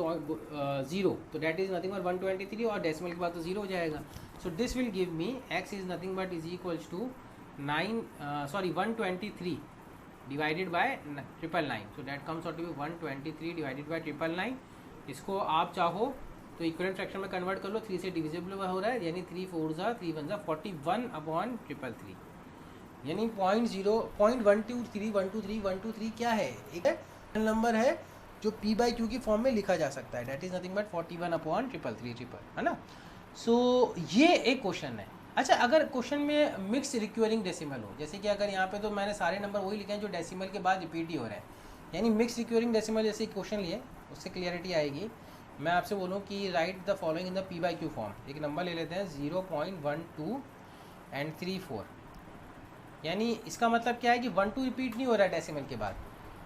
0, तो डैट इज नथिंग बट 123, और डेसिमल के बाद तो 0 हो जाएगा। So this will give me x is nothing but is equals to 123 divided by 999, so that comes out to be 123 divided by 999। इसको आप चाहो तो इक्वलेंट फ्रैक्शन में कन्वर्ट कर लो, 3 से डिविजिबल हो रहा है, यानी 3 4 3 1 41/333, यानी 0.123 क्या है? एक नंबर है जो p/q की फॉर्म में लिखा जा सकता है, डेट इज नथिंग बट 41/333, है ना। सो ये एक क्वेश्चन है। अच्छा, अगर क्वेश्चन में मिक्स रिक्यूरिंग डेसिमल हो, जैसे कि अगर यहाँ पे तो मैंने सारे नंबर वही लिखे हैं जो डेसिमल के बाद रिपीट ही हो रहे हैं, यानी मिक्स रिक्यूरिंग डेसिमल जैसे क्वेश्चन लिए, उससे क्लियरिटी आएगी। मैं आपसे बोलूँ कि right the following in the p/q form. एक नंबर ले लेते हैं 0.12 एंड 34, यानी इसका मतलब क्या है कि 12 रिपीट नहीं हो रहा है डेसिमल के बाद।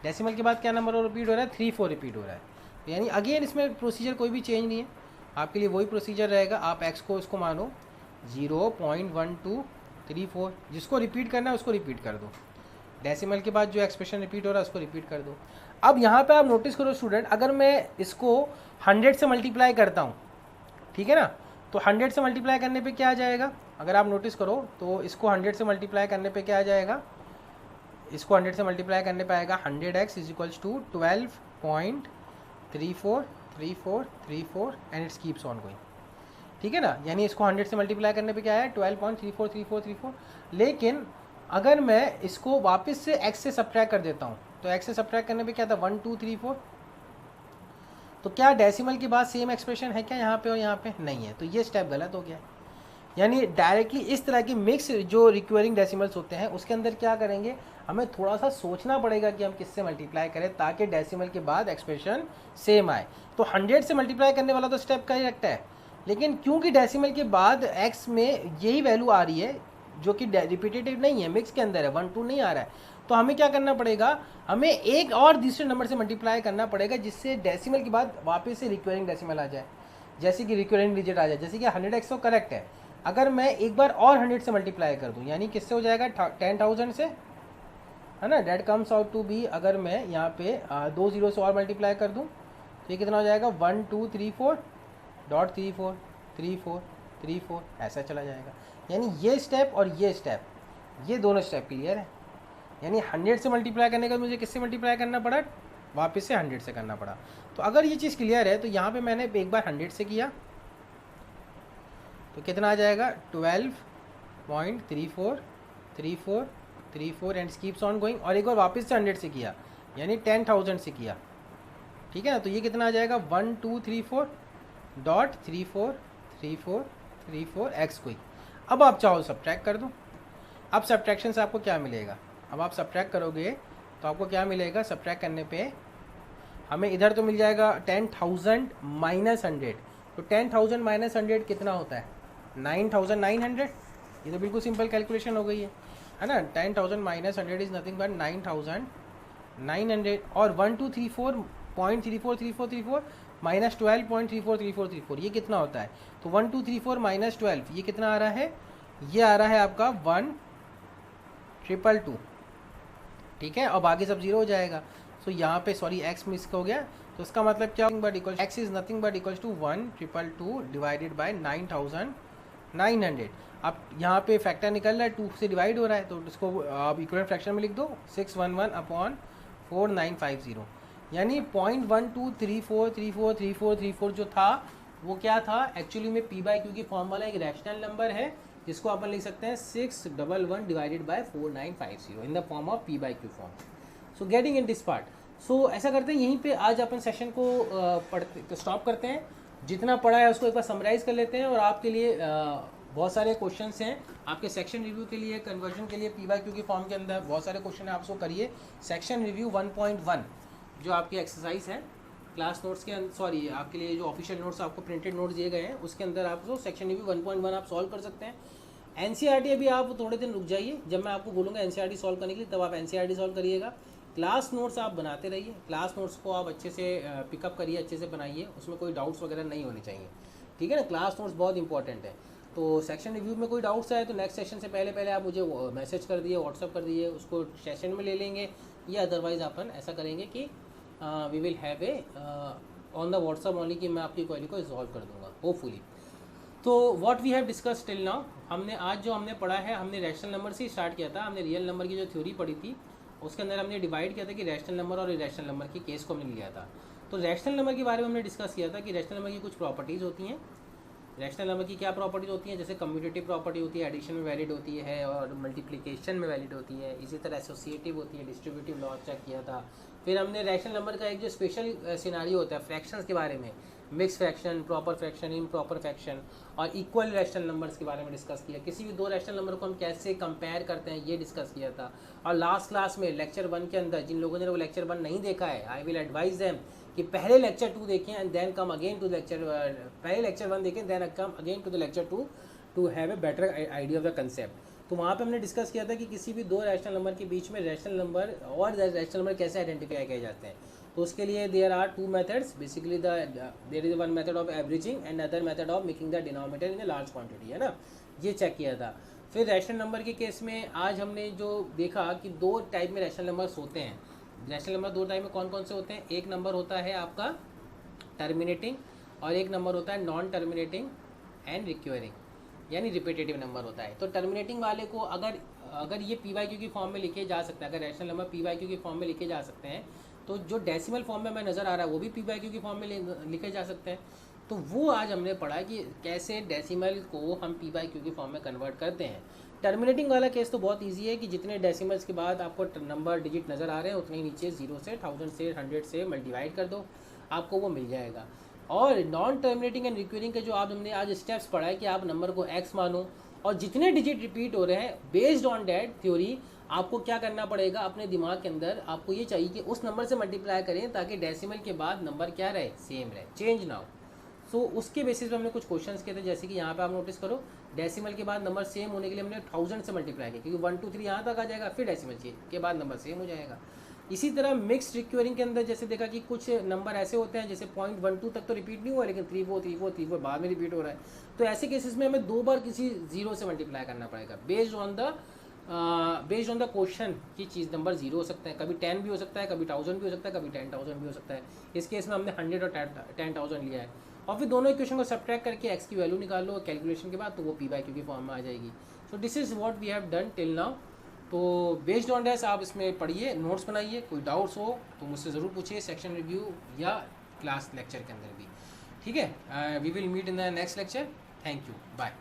डेसिमल के बाद क्या नंबर और रिपीट हो रहा है? 34 रिपीट हो रहा है। यानी अगेन इसमें प्रोसीजर कोई भी चेंज नहीं है, आपके लिए वही प्रोसीजर रहेगा। आप x को इसको मानो 0.1234, जिसको रिपीट करना है उसको रिपीट कर दो, डेसिमल के बाद जो एक्सप्रेशन रिपीट हो रहा है उसको रिपीट कर दो। अब यहाँ पे आप नोटिस करो स्टूडेंट, अगर मैं इसको 100 से मल्टीप्लाई करता हूँ, ठीक है ना, तो 100 से मल्टीप्लाई करने पे क्या आ जाएगा? अगर आप नोटिस करो तो इसको 100 से मल्टीप्लाई करने पे क्या आ जाएगा? इसको 100 से मल्टीप्लाई करने पे आएगा 100x is equals to 12.343434 and it's keeps on going. ठीक है ना, यानी इसको 100 से मल्टीप्लाई करने पे क्या है? 12.343434। लेकिन अगर मैं इसको वापस से x से सब्ट्रैक्ट कर देता हूँ, तो x से सब्ट्रैक्ट करने पे क्या था? 1 2 3 4। तो क्या डेसिमल के बाद सेम एक्सप्रेशन है क्या यहाँ पे और यहाँ पे? नहीं है, तो ये स्टेप गलत हो गया। यानी डायरेक्टली इस तरह की मिक्स जो रिक्यूरिंग डेसिमल्स होते हैं उसके अंदर क्या करेंगे, हमें थोड़ा सा सोचना पड़ेगा कि हम किससे मल्टीप्लाई करें ताकि डेसिमल के बाद एक्सप्रेशन सेम आए। तो 100 से मल्टीप्लाई करने वाला तो स्टेप करेक्ट है, लेकिन क्योंकि डेसिमल के बाद x में यही वैल्यू आ रही है जो कि रिपीटेटिव नहीं है, मिक्स के अंदर है, 1 2 नहीं आ रहा है, तो हमें क्या करना पड़ेगा? हमें एक और दूसरे नंबर से मल्टीप्लाई करना पड़ेगा जिससे डेसिमल के बाद वापस से रिक्यूरिंग डेसिमल आ जाए, जैसे कि रिक्यूरिंग डिजिट आ जाए। जैसे कि 100x तो करेक्ट है, अगर मैं एक बार और 100 से मल्टीप्लाई कर दूं, यानी किससे हो जाएगा? 10,000 से है ना, that comes out to be, अगर मैं यहाँ पे 2 जीरो से और मल्टीप्लाई कर दूँ तो ये कितना हो जाएगा 1 2 3 4 डॉट 3 4 3 4 3 4 ऐसा चला जाएगा। यानी ये स्टेप और ये स्टेप, ये दोनों स्टेप क्लियर है। यानी 100 से मल्टीप्लाई करने का मुझे किससे मल्टीप्लाई करना पड़ा, वापस से 100 से करना पड़ा। तो अगर ये चीज़ क्लियर है तो यहाँ पे मैंने एक बार 100 से किया तो कितना आ जाएगा 12.343434 एंड कीप्स ऑन गोइंग, और एक बार वापस से 100 से किया यानी 10,000 से किया, ठीक है ना। तो ये कितना आ जाएगा 1234.343434 एक्स कोई। अब आप चाहो सब्ट्रैक्ट कर दो। अब सब्ट्रैक्शन से आपको क्या मिलेगा, अब आप सब्ट्रैक्ट करोगे तो आपको क्या मिलेगा, सब्ट्रैक्ट करने पे हमें इधर तो मिल जाएगा 10,000 माइनस 100, तो 10,000 माइनस 100 कितना होता है 9,900। ये तो बिल्कुल सिंपल कैलकुलेशन हो गई है ना। 10,000 माइनस 100 इज नथिंग बट 9,900, और 1234.343434 माइनस 12.343434 ये कितना होता है, तो 1234 माइनस 12 ये कितना आ रहा है, ये आ रहा है आपका 1,222, ठीक है। अब आगे सब जीरो हो जाएगा। तो यहाँ पे सॉरी एक्स मिस हो गया, तो इसका मतलब क्या but equal x is nothing but equals to 1,222 divided by 9,900। अब यहाँ पे फैक्टर निकल रहा है 2 से डिवाइड हो रहा है, तो इसको आप इक्वलेंट फ्रैक्शन में लिख दो 611/4950, यानी 0.1234343434 जो था वो क्या था एक्चुअली में पी बाई क्यू की फॉर्म वाला एक रैशनल नंबर है, जिसको अपन लिख सकते हैं 611 divided by 4950 in the form of P by Q form. So getting in this part, so ऐसा करते हैं यहीं पे आज अपन सेशन को पढ़ते स्टॉप करते हैं। जितना पढ़ा है उसको एक बार समराइज कर लेते हैं, और आपके लिए बहुत सारे क्वेश्चंस हैं आपके सेक्शन रिव्यू के लिए, कन्वर्जन के लिए पी बाई क्यू की फॉर्म के अंदर बहुत सारे क्वेश्चन है, आप उसको करिए। सेक्शन रिव्यू 1.1 जो आपकी एक्सरसाइज है क्लास नोट्स के अंदर, सॉरी आपके लिए जो ऑफिशियल नोट्स आपको प्रिंटेड नोट्स दिए गए हैं उसके अंदर आपको सेक्शन रिव्यू 1.1 आप सॉल्व कर सकते हैं। एनसीईआरटी अभी आप थोड़े दिन रुक जाइए, जब मैं आपको बोलूँगा एनसीईआरटी सॉल्व करने के लिए तब आप एनसीईआरटी सॉल्व करिएगा। क्लास नोट्स आप बनाते रहिए, क्लास नोट्स को आप अच्छे से पिकअप करिए, अच्छे से बनाइए, उसमें कोई डाउट्स वगैरह नहीं होने चाहिए, ठीक है ना। क्लास नोट्स बहुत इंपॉर्टेंट है। तो सेक्शन रिव्यू में कोई डाउट्स आए तो नेक्स्ट सेशन से पहले आप मुझे मैसेज कर दिए, व्हाट्सअप कर दिए, उसको सेशन में ले लेंगे, या अदरवाइज अपन ऐसा करेंगे कि we will have a on the WhatsApp only, कि मैं आपकी क्वेरी को रिजॉल्व कर दूंगा होपफुली। तो what we have discuss till now, हमने आज जो हमने पढ़ा है, हमने रैशनल नंबर से स्टार्ट किया था। हमने रियल नंबर की जो थ्योरी पढ़ी थी उसके अंदर हमने डिवाइड किया था कि रैशनल नंबर और इरेशनल नंबर के केस को हमने लिया था। तो रैशनल नंबर के बारे में हमने डिस्कस किया था कि रैशनल नंबर की कुछ प्रॉपर्टीज़ होती हैं। रैशनल नंबर की क्या प्रॉपर्टीज होती हैं, जैसे कम्यूटेटिव प्रॉपर्टी होती है, एडिशन में वैलिड होती है और मल्टीप्लिकेशन में वैलिड होती है। इसी तरह एसोसिएटिव होती है, डिस्ट्रीब्यूटिव लॉ चेक किया था। फिर हमने रैशनल नंबर का एक जो स्पेशल सिनारियो होता है फ्रैक्शंस के बारे में, mix fraction, proper fraction, improper fraction और इक्वल रैशनल नंबर्स के बारे में डिस्कस किया। किसी भी दो रैशनल नंबर को हम कैसे कंपेयर करते हैं ये डिस्कस किया था। और लास्ट क्लास में लेक्चर 1 के अंदर जिन लोगों ने वो लेक्चर 1 नहीं देखा है, आई विल एडवाइज देम कि पहले लेक्चर 2 देखें and then come again to lecture, पहले लेक्चर 1 देखें then come again to the lecture 2 to have a better idea of the concept. तो वहाँ पे हमने डिस्कस किया था कि किसी भी दो रैशनल नंबर के बीच में रैशनल नंबर और रैशनल नंबर कैसे आइडेंटिफाई किए जाते हैं। तो उसके लिए there are 2 methods, basically there is one method of averaging and other method of making the denominator in a large quantity, है ना, ये चेक किया था। फिर रैशनल नंबर के केस में आज हमने जो देखा कि 2 टाइप में रैशनल नंबर्स होते हैं। रैशनल नंबर 2 टाइप में कौन कौन से होते हैं, एक नंबर होता है आपका टर्मिनेटिंग और एक नंबर होता है नॉन टर्मिनेटिंग एंड रिक्यूरिंग, यानी रिपीटेटिव नंबर होता है। तो टर्मिनेटिंग वाले को अगर ये पी वाई क्यू की फॉर्म में लिखे जा सकते हैं, अगर rational number P Y Q की फॉर्म में लिखे जा सकते हैं, तो जो डेसिमल फॉर्म में हमें नज़र आ रहा है वो भी पी वाई क्यू की फॉर्म में लिखे जा सकते हैं। तो वो आज हमने पढ़ा कि कैसे डेसिमल को हम पी वाई क्यू की फॉर्म में कन्वर्ट करते हैं। टर्मिनेटिंग वाला केस तो बहुत इजी है कि जितने डेसिमल्स के बाद आपको नंबर डिजिट नज़र आ रहे हैं उतने ही नीचे 0 से 1000 से 100 से मल्टीप्लाई कर दो, आपको वो मिल जाएगा। और नॉन टर्मिनेटिंग एंड रिक्यूरिंग के जो आप हमने आज स्टेप्स पढ़ा है कि आप नंबर को x मानो और जितने डिजिट रिपीट हो रहे हैं बेस्ड ऑन दैट थ्योरी आपको क्या करना पड़ेगा, अपने दिमाग के अंदर आपको ये चाहिए कि उस नंबर से मल्टीप्लाई करें ताकि डेसिमल के बाद नंबर क्या रहे, सेम रहे, चेंज ना हो। सो उसके बेसिस पे हमने कुछ क्वेश्चंस किए थे, जैसे कि यहाँ पे आप नोटिस करो डेसिमल के बाद नंबर सेम होने के लिए हमने 1000 से मल्टीप्लाई किया, क्योंकि 1 2 3 यहाँ तक आ जाएगा, फिर डेसिमल के बाद नंबर सेम हो जाएगा। इसी तरह मिक्स्ड रिक्यूरिंग के अंदर जैसे देखा कि कुछ नंबर ऐसे होते हैं जैसे 0.12 तक तो रिपीट नहीं हुआ, लेकिन 3 4 बाद में रिपीट हो रहा है। तो ऐसे केसेस में हमें 2 बार किसी 0 से मल्टीप्लाई करना पड़ेगा based on the based on the question की चीज़ नंबर 0 हो सकता है, कभी 10 भी हो सकता है, कभी 1000 भी हो सकता है, कभी 10,000 भी हो सकता है। इस केस में हमने 100 और 10,000 लिया है, और फिर दोनों इक्वेशन को सब्ट्रैक्ट करके एक्स की वैल्यू निकाल लो कैलकुलेशन के बाद, तो वो पी बाई क्यू की फॉर्म में आ जाएगी। So this is what we have done till now. तो बेस्ड ऑन दिस आप इसमें पढ़िए, नोट्स बनाइए, कोई डाउट्स हो तो मुझसे ज़रूर पूछिए सेक्शन रिव्यू या क्लास लेक्चर के अंदर भी। ठीक है, we will meet in the next lecture. Thank you, bye.